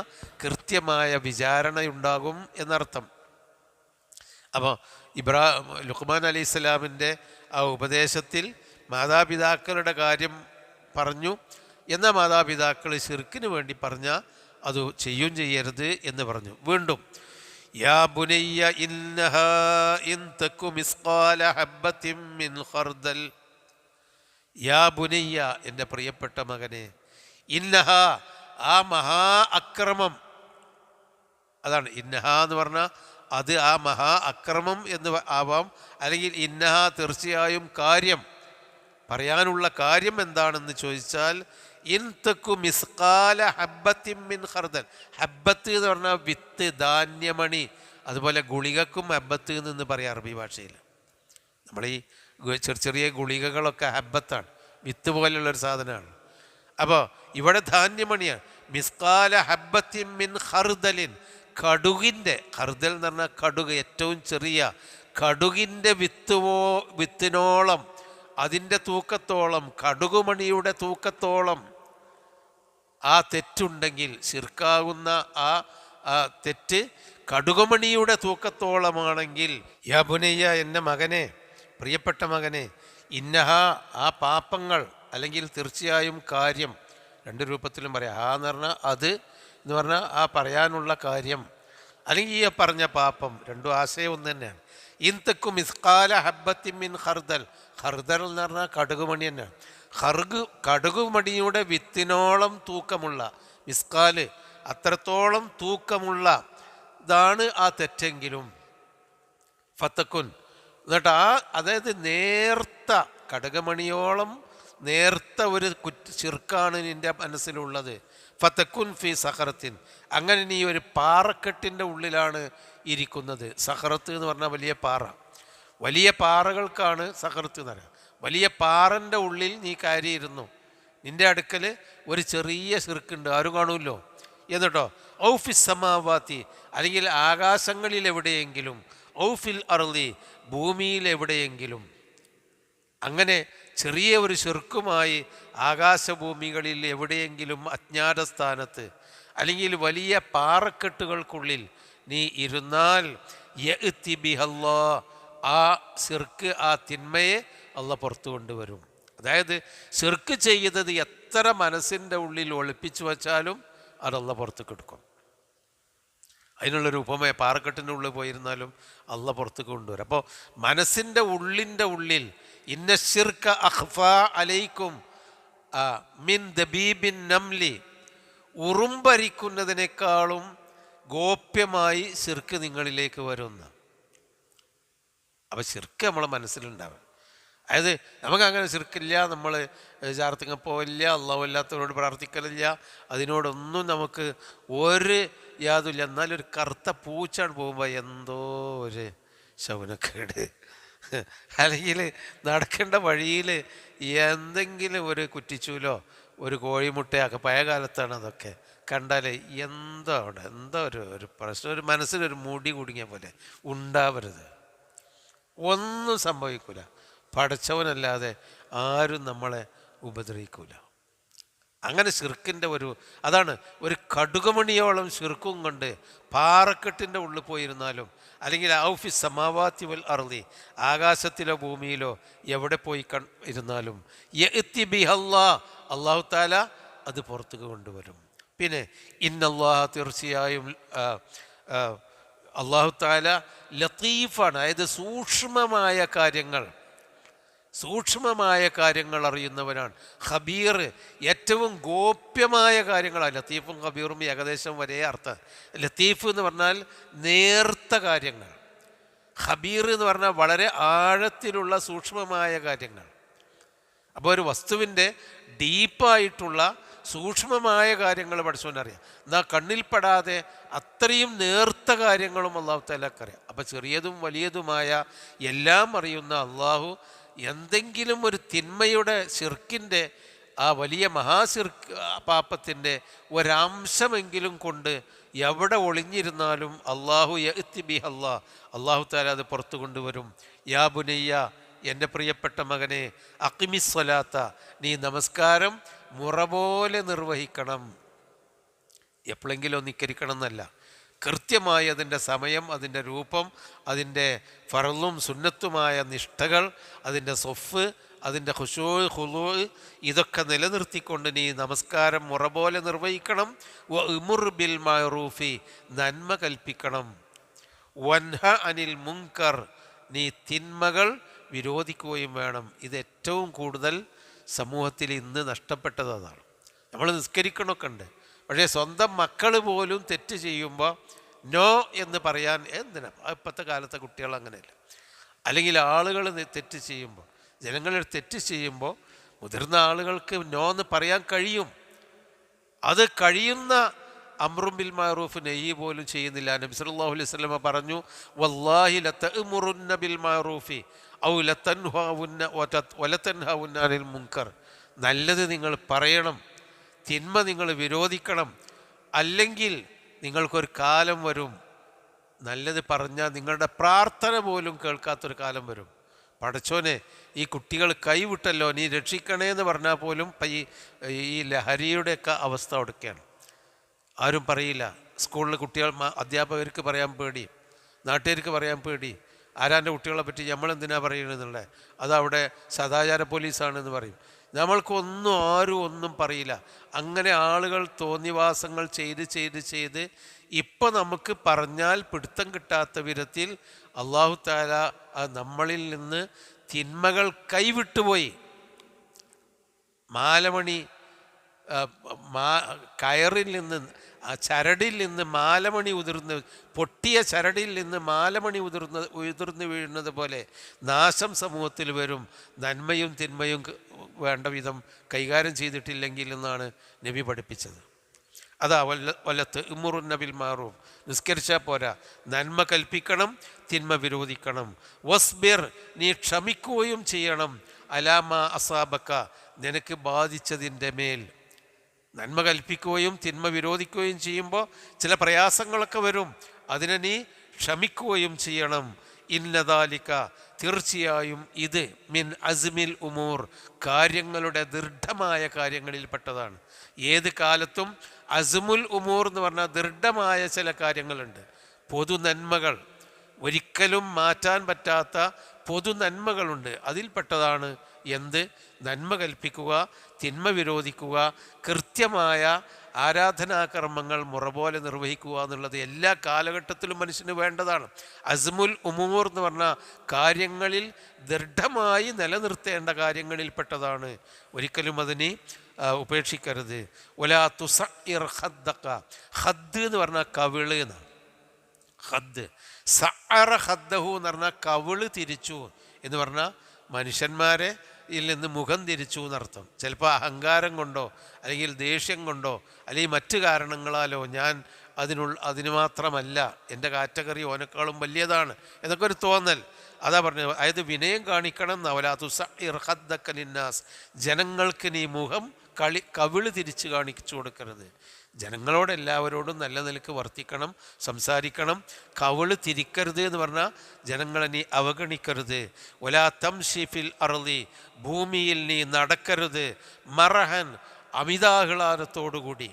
കൃത്യമായ വിചാരണയുണ്ടാകും എന്നർത്ഥം. അപ്പോൾ ലുഖ്മാൻ അലൈഹി സ്വലാമിൻ്റെ ആ ഉപദേശത്തിൽ മാതാപിതാക്കളുടെ കാര്യം പറഞ്ഞു. എന്നാൽ മാതാപിതാക്കൾ ശിർക്കിന് വേണ്ടി പറഞ്ഞാൽ അത് ചെയ്യും ചെയ്യരുത് എന്ന് പറഞ്ഞു. വീണ്ടും യാ ബുനയ്യ ഇന്നഹാ ഇൻ തകു മിസ്ഖാല ഹബ്ബത്തിൻ മിൻ ഖർദൽ, യാ ബുനയ്യ, എൻ്റെ പ്രിയപ്പെട്ട മകനെ, ഇന്നഹാ, ആ മഹാ അക്രമം, അതാണ് ഇന്നഹ എന്ന് പറഞ്ഞാൽ അത് ആ മഹാ അക്രമം എന്ന് ആവാം, അല്ലെങ്കിൽ ഇന്നഹ തീർച്ചയായും കാര്യം, പറയാനുള്ള കാര്യം എന്താണെന്ന് ചോദിച്ചാൽ ഇൻ തകു മിസ്ഖാല ഹബ്ബത്തിൻ മിൻ ഖർദൽ, ഹബ്ബത്ത് എന്ന് പറഞ്ഞാൽ വിത്ത്, ധാന്യമണി. അതുപോലെ ഗുളികക്കും ഹബ്ബത്ത് എന്ന് പറയാം അറബി ഭാഷയിൽ. നമ്മൾ ഈ ചെറിയ ഗുളികകളൊക്കെ ഹബ്ബത്താണ്, വിത്ത് പോലെയുള്ളൊരു സാധനമാണ്. അപ്പോൾ ഇവിടെ ധാന്യമണിയാണ്. മിസ്ഖാല ഹബ്ബത്തിൻ മിൻ ഖർദലിൻ, കടുകിൻ്റെ, ഖർദൽ എന്ന് പറഞ്ഞാൽ കടുക്, ഏറ്റവും ചെറിയ കടുകിൻ്റെ വിത്തിനോളം, അതിൻ്റെ തൂക്കത്തോളം, കടുകുമണിയുടെ തൂക്കത്തോളം ആ തെറ്റുണ്ടെങ്കിൽ, ശിർക്കാകുന്ന ആ തെറ്റ് കടുകുമണിയുടെ തൂക്കത്തോളമാണെങ്കിൽ, യാ ബുനയ്യ, എൻ്റെ മകനെ, പ്രിയപ്പെട്ട മകനെ, ഇന്നഹ, ആ പാപങ്ങൾ, അല്ലെങ്കിൽ തീർച്ചയായും കാര്യം, രണ്ട് രൂപത്തിലും പറയാം. ആ എന്ന് പറഞ്ഞാൽ അത് എന്ന് പറഞ്ഞാൽ ആ പറയാനുള്ള കാര്യം, അല്ലെങ്കിൽ ഈ പറഞ്ഞ പാപം, രണ്ടും ആശയം ഒന്ന് തന്നെയാണ്. ഇൻ തകു മിസ്ഖാല ഹബ്ബത്തിൻ മിൻ ഖർദൽ, ഖർദൽ എന്ന് പറഞ്ഞാൽ കടുകുമണി തന്നെയാണ്. കടുകുമണിയുടെ വിത്തിനോളം തൂക്കമുള്ള, മിസ്കാല് അത്രത്തോളം തൂക്കമുള്ള ഇതാണ് ആ തെറ്റെങ്കിലും, ഫത്തക്കുൻ, എന്നിട്ട് അതായത് നേർത്ത, കടുകുമണിയോളം നേർത്ത ഒരു ശിർക്കാണ് നിൻ്റെ മനസ്സിലുള്ളത്. ഫത്തക്കുൻ ഫി സഖറത്തിൻ, അങ്ങനെ നീ ഒരു പാറക്കെട്ടിൻ്റെ ഉള്ളിലാണ് ഇരിക്കുന്നത്. സഖറത്ത് എന്ന് പറഞ്ഞാൽ വലിയ പാറ, വലിയ പാറകൾക്കാണ് സഖറത്ത് എന്ന് പറയുക. വലിയ പാറൻ്റെ ഉള്ളിൽ നീ കയറിയിരുന്നു, നിൻ്റെ അടുക്കൽ ഒരു ചെറിയ ശിർക്കുണ്ട്, ആരും കാണൂല്ലോ. എന്നിട്ടോ ഔഫിസ് സമാവാത്തി, അല്ലെങ്കിൽ ആകാശങ്ങളിൽ എവിടെയെങ്കിലും, ഔഫിൽ അർളി, ഭൂമിയിൽ എവിടെയെങ്കിലും. അങ്ങനെ ചെറിയ ഒരു ശിർക്കുമായി ആകാശഭൂമികളിൽ എവിടെയെങ്കിലും അജ്ഞാത സ്ഥാനത്ത് അല്ലെങ്കിൽ വലിയ പാറക്കെട്ടുകൾക്കുള്ളിൽ നീ ഇരുന്നാൽ യഅ്തി ബിഹല്ലാ, ആ ശിർക്ക്, ആ തിന്മയെ അള്ളാഹ് പുറത്തു കൊണ്ടുവരും. അതായത് ശിർക്ക് ചെയ്തത് എത്ര മനസ്സിൻ്റെ ഉള്ളിൽ ഒളിപ്പിച്ചു വച്ചാലും അത് അള്ളാഹ് പുറത്തേക്ക് എടുക്കും. അതിനുള്ളൊരു ഉപമയെ പാറക്കെട്ടിൻ്റെ ഉള്ളിൽ പോയിരുന്നാലും അള്ളാഹ് പുറത്തേക്ക് കൊണ്ടുവരും. അപ്പോൾ മനസ്സിൻ്റെ ഉള്ളിൽ ഇന്ന ശിർക അഖ്ഫാ അലൈക്കും മിൻ ദബീബിൻ നംലി, ഉറുമ്പരിക്കുന്നതിനേക്കാളും ഗോപ്യമായി ശിർക്ക് നിങ്ങളിലേക്ക് വരുന്ന. അപ്പം ശിർക്ക് നമ്മളെ മനസ്സിലുണ്ടാവും. അതായത് നമുക്കങ്ങനെ ശിർക്കില്ല, നമ്മൾ ജാർത്തിങ്ങ പോവില്ല, അള്ളാഹു അല്ലാത്തവരോട് പ്രാർത്ഥിക്കലില്ല, അതിനോടൊന്നും നമുക്ക് ഒരു യാതുമില്ല. എന്നാലൊരു കറുത്ത പൂച്ചാണ് പോകുമ്പോൾ എന്തോ ഒരു ശൗനക്കേട്, അല്ലെങ്കിൽ നടക്കേണ്ട വഴിയിൽ എന്തെങ്കിലും ഒരു കുറ്റിച്ചൂലോ ഒരു കോഴിമുട്ടയൊക്കെ, പഴയ കാലത്താണ് അതൊക്കെ കണ്ടാൽ എന്തോ അവിടെ എന്തോ ഒരു പ്രശ്നം, ഒരു മനസ്സിലൊരു മുടി കുടുങ്ങിയ പോലെ ഉണ്ടാവരുത്. ഒന്നും സംഭവിക്കില്ല, പടച്ചവനല്ലാതെ ആരും നമ്മളെ ഉപദ്രവിക്കൂല. അങ്ങനെ ശിർക്കിൻ്റെ അതാണ് ഒരു കടുകുമണിയോളം ശിർക്കും കൊണ്ട് പാറക്കെട്ടിൻ്റെ ഉള്ളിൽ പോയിരുന്നാലും, അല്ലെങ്കിൽ ഔഫി സമാവാത്തി വൽ അർളി, ആകാശത്തിലോ ഭൂമിയിലോ എവിടെ പോയി ഇരുന്നാലും യഅ്തി ബിഹല്ലാ, അല്ലാഹു തആല അത് പുറത്തേക്ക് കൊണ്ടുവരും. പിന്നെ ഇന്നല്ലാഹ, തീർച്ചയായും അല്ലാഹു തആല ലത്തീഫാണ്, അതായത് സൂക്ഷ്മമായ കാര്യങ്ങൾ അറിയുന്നവനാണ്. ഖബീർ, ഏറ്റവും ഗോപ്യമായ കാര്യങ്ങളാണ്. ലത്തീഫും ഖബീറും ഏകദേശം ഒരേ അർത്ഥം. ലത്തീഫ് എന്ന് പറഞ്ഞാൽ നേർത്ത കാര്യങ്ങൾ, ഖബീർ എന്ന് പറഞ്ഞാൽ വളരെ ആഴത്തിലുള്ള സൂക്ഷ്മമായ കാര്യങ്ങൾ. അപ്പോൾ ഒരു വസ്തുവിൻ്റെ ഡീപ്പായിട്ടുള്ള സൂക്ഷ്മമായ കാര്യങ്ങൾ പഠിച്ചവനറിയാം. എന്നാൽ കണ്ണിൽപ്പെടാതെ അത്രയും നേർത്ത കാര്യങ്ങളും അള്ളാഹു തആലക്കറിയാം. അപ്പം ചെറിയതും വലിയതുമായ എല്ലാം അറിയുന്ന അള്ളാഹു എന്തെങ്കിലും ഒരു തിന്മയുടെ ശിർക്കിൻ്റെ, ആ വലിയ മഹാശിർക്ക് പാപത്തിൻ്റെ ഒരംശമെങ്കിലും കൊണ്ട് എവിടെ ഒളിഞ്ഞിരുന്നാലും അള്ളാഹു യഅ്തി ബിഹല്ലാ, അള്ളാഹു തആല അത് പുറത്തു കൊണ്ടുവരും. യാ ബുനയ്യ, എൻ്റെ പ്രിയപ്പെട്ട മകനെ, അഖിമിസ്സലാത്ത, നീ നമസ്കാരം മുറ പോലെ നിർവഹിക്കണം. എപ്പോഴെങ്കിലും നിക്കരിക്കണം എന്നല്ല, കൃത്യമായി അതിൻ്റെ സമയം, അതിൻ്റെ രൂപം, അതിൻ്റെ ഫർളും സുന്നത്തുമായ നിഷ്ഠകൾ, അതിൻ്റെ സൊഫ്, അതിൻ്റെ ഖുശൂ ഖുളൂ, ഇതൊക്കെ നിലനിർത്തിക്കൊണ്ട് നീ നമസ്കാരം മുറ പോലെ നിർവഹിക്കണം. വഅ്മുർ ബിൽ മഅറൂഫി, നന്മ കൽപ്പിക്കണം. വൻഹ അനിൽ മുൻകർ, നീ തിന്മകൾ വിരോധിക്കുകയും വേണം. ഇത് ഏറ്റവും കൂടുതൽ സമൂഹത്തിൽ ഇന്ന് നഷ്ടപ്പെട്ടത് അതാണ്. നമ്മൾ നിസ്കരിക്കണമൊക്കെ ഉണ്ട്, പക്ഷേ സ്വന്തം മക്കൾ പോലും തെറ്റ് ചെയ്യുമ്പോൾ നോ എന്ന് പറയാൻ എന്തിനാ? ഇപ്പോഴത്തെ കാലത്തെ കുട്ടികൾ അങ്ങനെയല്ല. അല്ലെങ്കിൽ ആളുകൾ തെറ്റ് ചെയ്യുമ്പോൾ, ജനങ്ങൾ തെറ്റ് ചെയ്യുമ്പോൾ മുതിർന്ന ആളുകൾക്ക് നോ എന്ന് പറയാൻ കഴിയും. അത് കഴിയുന്ന അംറും ബിൽ മഅറൂഫ് നെയ്യ് പോലും ചെയ്യുന്നില്ല. നബി സല്ലല്ലാഹു അലൈഹി വസല്ലമ പറഞ്ഞു, വല്ലാഹി ലതഅ്മുറുന്ന ബിൽ മഅറൂഫി ഔ ലതൻഹൗന്ന അനിൽ മുൻകർ. നല്ലത് നിങ്ങൾ പറയണം, തിന്മ നിങ്ങൾ വിരോധിക്കണം. അല്ലെങ്കിൽ നിങ്ങൾക്കൊരു കാലം വരും, നല്ലത് പറഞ്ഞാൽ നിങ്ങളുടെ പ്രാർത്ഥന പോലും കേൾക്കാത്തൊരു കാലം വരും. പടച്ചോനെ, ഈ കുട്ടികൾ കൈവിട്ടല്ലോ, നീ രക്ഷിക്കണേ എന്ന് പറഞ്ഞാൽ പോലും ഈ ലഹരിയുടെയൊക്കെ അവസ്ഥ അവിടെയൊക്കെയാണ്. ആരും പറയില്ല. സ്കൂളിൽ കുട്ടികൾ, അധ്യാപകർക്ക് പറയാൻ പേടി, നാട്ടുകാർക്ക് പറയാൻ പേടി. ആരാൻ്റെ കുട്ടികളെ പറ്റി നമ്മളെന്തിനാ പറയുന്നതെന്നുള്ളത്, അതവിടെ സദാചാര പോലീസാണെന്ന് പറയും. നമ്മൾക്കൊന്നും ആരും ഒന്നും പറയില്ല. അങ്ങനെ ആളുകൾ തോന്നിവാസങ്ങൾ ചെയ്ത് ഇപ്പം നമുക്ക് പറഞ്ഞാൽ പിടുത്തം കിട്ടാത്ത വിധത്തിൽ അല്ലാഹു തആല നമ്മളിൽ നിന്ന് തിന്മകൾ കൈവിട്ടുപോയി. മാലമണി കയറിൽ നിന്ന്, ചരടിൽ നിന്ന് മാലമണി പൊട്ടിയ ചരടിൽ നിന്ന് മാലമണി ഉതിർന്ന് വീഴുന്നത് പോലെ നാശം സമൂഹത്തിൽ വരും, നന്മയും തിന്മയും വേണ്ട വിധം കൈകാര്യം ചെയ്തിട്ടില്ലെങ്കിൽ എന്നാണ് നബി പഠിപ്പിച്ചത്. അതാ വലതഅ്മുറുന്ന ബിൽ മഅറൂഫ്, നിസ്കരിച്ചാൽ പോരാ, നന്മ കൽപ്പിക്കണം, തിന്മ വിരോധിക്കണം. വസ്ബിർ, നീ ക്ഷമിക്കുകയും ചെയ്യണം. അലാമ അസാബക്ക, നിനക്ക് ബാധിച്ചതിൻ്റെ മേൽ. നന്മ കൽപ്പിക്കുകയും തിന്മ വിരോധിക്കുകയും ചെയ്യുമ്പോൾ ചില പ്രയാസങ്ങളൊക്കെ വരും, അതിനെ നീ ക്ഷമിക്കുകയും ചെയ്യണം. ഇന്നദാലിക, തീർച്ചയായും ഇത് മിൻ അസ്മിൽ ഉമൂർ, കാര്യങ്ങളുടെ ദൃഢമായ കാര്യങ്ങളിൽപ്പെട്ടതാണ്. ഏത് കാലത്തും അസ്മുൽ ഉമൂർ എന്ന് പറഞ്ഞാൽ ദൃഢമായ ചില കാര്യങ്ങളുണ്ട്. പൊതു നന്മകൾ, ഒരിക്കലും മാറ്റാൻ പറ്റാത്ത പൊതു നന്മകളുണ്ട്. അതിൽപ്പെട്ടതാണ് എന്ത്? നന്മ കൽപ്പിക്കുക, തിന്മ വിരോധിക്കുക, കൃത്യമായ ആരാധനാകർമ്മങ്ങൾ മുറ പോലെ നിർവഹിക്കുക എന്നുള്ളത് എല്ലാ കാലഘട്ടത്തിലും മനുഷ്യന് വേണ്ടതാണ്. അസ്മുൽ ഉമൂർ എന്ന് പറഞ്ഞാൽ കാര്യങ്ങളിൽ ദൃഢമായി നിലനിർത്തേണ്ട കാര്യങ്ങളിൽപ്പെട്ടതാണ്. ഒരിക്കലും അതിനെ ഉപേക്ഷിക്കരുത്. ഒലാ തുസഇർ ഖദ്ദക, ഖദ് എന്ന് പറഞ്ഞാൽ കവിള് എന്നാണ്. ഖദ് സഅറ ഖദ്ദഹു എന്ന് പറഞ്ഞാൽ കവിള് തിരിച്ചു എന്ന് പറഞ്ഞാൽ മനുഷ്യന്മാരെ ഇതിൽ നിന്ന് മുഖം തിരിച്ചു എന്നർത്ഥം. ചിലപ്പോൾ അഹങ്കാരം കൊണ്ടോ അല്ലെങ്കിൽ ദേഷ്യം കൊണ്ടോ അല്ലെങ്കിൽ മറ്റു കാരണങ്ങളാലോ ഞാൻ അതിന് മാത്രമല്ല, എൻ്റെ കാറ്റഗറി ഓനക്കാളും വലിയതാണ് എന്നൊക്കെ ഒരു തോന്നൽ, അതാ പറഞ്ഞത്. അതായത് വിനയം കാണിക്കണം. വലാ തുസഇർ ഖദ്ദക ലിന്നാസ്, ജനങ്ങൾക്ക് നീ മുഖം കവിള് തിരിച്ച് കാണിച്ചു കൊടുക്കരുത്. ജനങ്ങളോട് എല്ലാവരോടും നല്ല നിലക്ക് വർത്തിക്കണം, സംസാരിക്കണം. കവിള് തിരിക്കരുത് എന്ന് പറഞ്ഞാൽ ജനങ്ങളെ നീ അവഗണിക്കരുത്. വലാ തംശി ഫിൽ അർളി, ഭൂമിയിൽ നീ നടക്കരുത്. മറഹൻ, അമിതാഹ്ലാദത്തോടുകൂടി.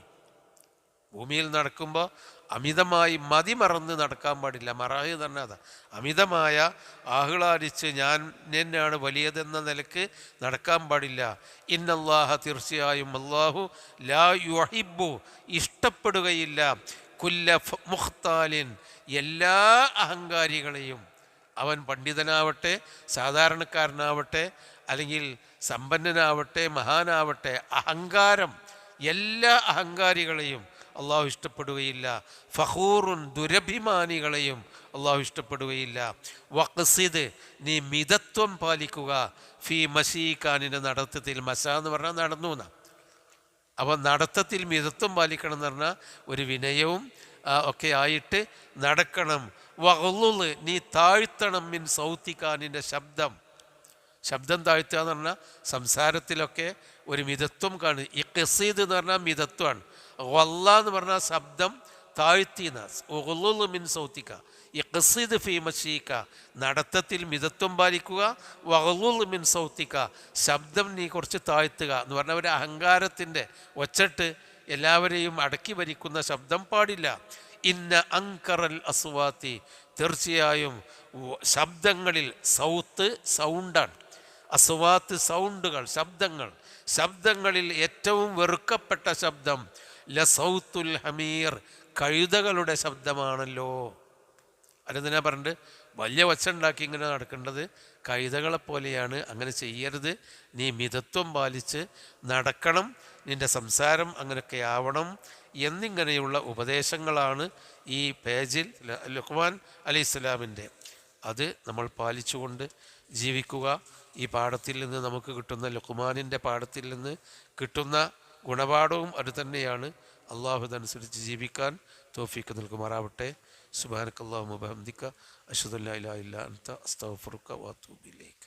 ഭൂമിയിൽ നടക്കുമ്പോൾ അമിതമായി മതിമറന്ന് നടക്കാൻ പാടില്ല. മറഹ് തന്നെ അതാ, അമിതമായ ആഹ്ലാദിച്ച് ഞാൻ തന്നെയാണ് വലിയതെന്ന നിലക്ക് നടക്കാൻ പാടില്ല. ഇന്നല്ലാഹ, തീർച്ചയായും അല്ലാഹു ലാ യുഹിബ്ബു, ഇഷ്ടപ്പെടുകയില്ല, കുല്ല മുഖ്താലിൻ, എല്ലാ അഹങ്കാരികളെയും. അവൻ പണ്ഡിതനാവട്ടെ, സാധാരണക്കാരനാവട്ടെ, അല്ലെങ്കിൽ സമ്പന്നനാവട്ടെ, മഹാനാവട്ടെ, അഹങ്കാരം, എല്ലാ അഹങ്കാരികളെയും അള്ളാഹു ഇഷ്ടപ്പെടുകയില്ല. ഫഖൂറുൻ, ദുരഭിമാനികളെയും അള്ളാഹു ഇഷ്ടപ്പെടുകയില്ല. വഖ്സിദ്, നീ മിതത്വം പാലിക്കുക. ഫീ മശീഖാനിൻ്റെ നടത്തത്തിൽ, മസ എന്ന് പറഞ്ഞാൽ നടന്നു എന്നാ. അപ്പോൾ നടത്തത്തിൽ മിതത്വം പാലിക്കണം എന്ന് പറഞ്ഞാൽ ഒരു വിനയവും ഒക്കെ ആയിട്ട് നടക്കണം. വഗ്ളുള്, നീ താഴ്ത്തണം. മിൻ സൗത്തിഖാനിൻ്റെ ശബ്ദം താഴ്ത്തുക എന്ന് പറഞ്ഞാൽ സംസാരത്തിലൊക്കെ ഒരു മിതത്വം കാണും. ഈ ഖസീദ് എന്ന് പറഞ്ഞാൽ മിതത്വമാണ്. വല്ല എന്ന് പറഞ്ഞാൽ ശബ്ദം താഴ്ത്തിന. ഉഗ്ളുള് മിൻ സൗത്തിക, ഇഖ്സിദ് ഫീ മശീക, നടത്തത്തിൽ മിതത്വം പാലിക്കുക. വഗ്ളുള് മിൻ സൗത്തിക, ശബ്ദം നീ കുറച്ച് താഴ്ത്തുക എന്ന് പറഞ്ഞാൽ ഒരു അഹങ്കാരത്തിൻ്റെ ഒച്ചട്ട് എല്ലാവരെയും അടക്കി ഭരിക്കുന്ന ശബ്ദം പാടില്ല. ഇന്ന അൻകറൽ അസ്വാത്തി, തീർച്ചയായും ശബ്ദങ്ങളിൽ, സൗണ്ടാണ്. അസ്വാത്ത് സൗണ്ടുകൾ, ശബ്ദങ്ങളിൽ ഏറ്റവും വെറുക്കപ്പെട്ട ശബ്ദം ലസൗത്തുൽ ഹമീർ, കഴുതകളുടെ ശബ്ദമാണല്ലോ. അതെന്തിനാ പറഞ്ഞിട്ട് വലിയ ഒച്ചുണ്ടാക്കി ഇങ്ങനെ നടക്കേണ്ടത്? കഴുതകളെപ്പോലെയാണ്, അങ്ങനെ ചെയ്യരുത്. നീ മിതത്വം പാലിച്ച് നടക്കണം, നിൻ്റെ സംസാരം അങ്ങനെയൊക്കെ ആവണം എന്നിങ്ങനെയുള്ള ഉപദേശങ്ങളാണ് ഈ പേജിൽ ലുഖ്മാൻ അലൈഹിസ്സലാമിൻ്റെ. അത് നമ്മൾ പാലിച്ചുകൊണ്ട് ജീവിക്കുക. ഈ പാഠത്തിൽ നിന്ന് നമുക്ക് കിട്ടുന്ന, ലുഖ്മാനിൻ്റെ പാഠത്തിൽ നിന്ന് കിട്ടുന്ന ഗുണപാഠവും അത് തന്നെയാണ്. അള്ളാഹു അതനുസരിച്ച് ജീവിക്കാൻ തൗഫീഖ് നൽകുമാറാവട്ടെ. സുബ്ഹാനക്കല്ലാഹുമ്മ വബിഹംദിക അശ്ഹദു അല്ലാ ഇലാഹ ഇല്ലാ അൻത അസ്തഗ്ഫിറുക വഅതൂബു ഇലൈക്.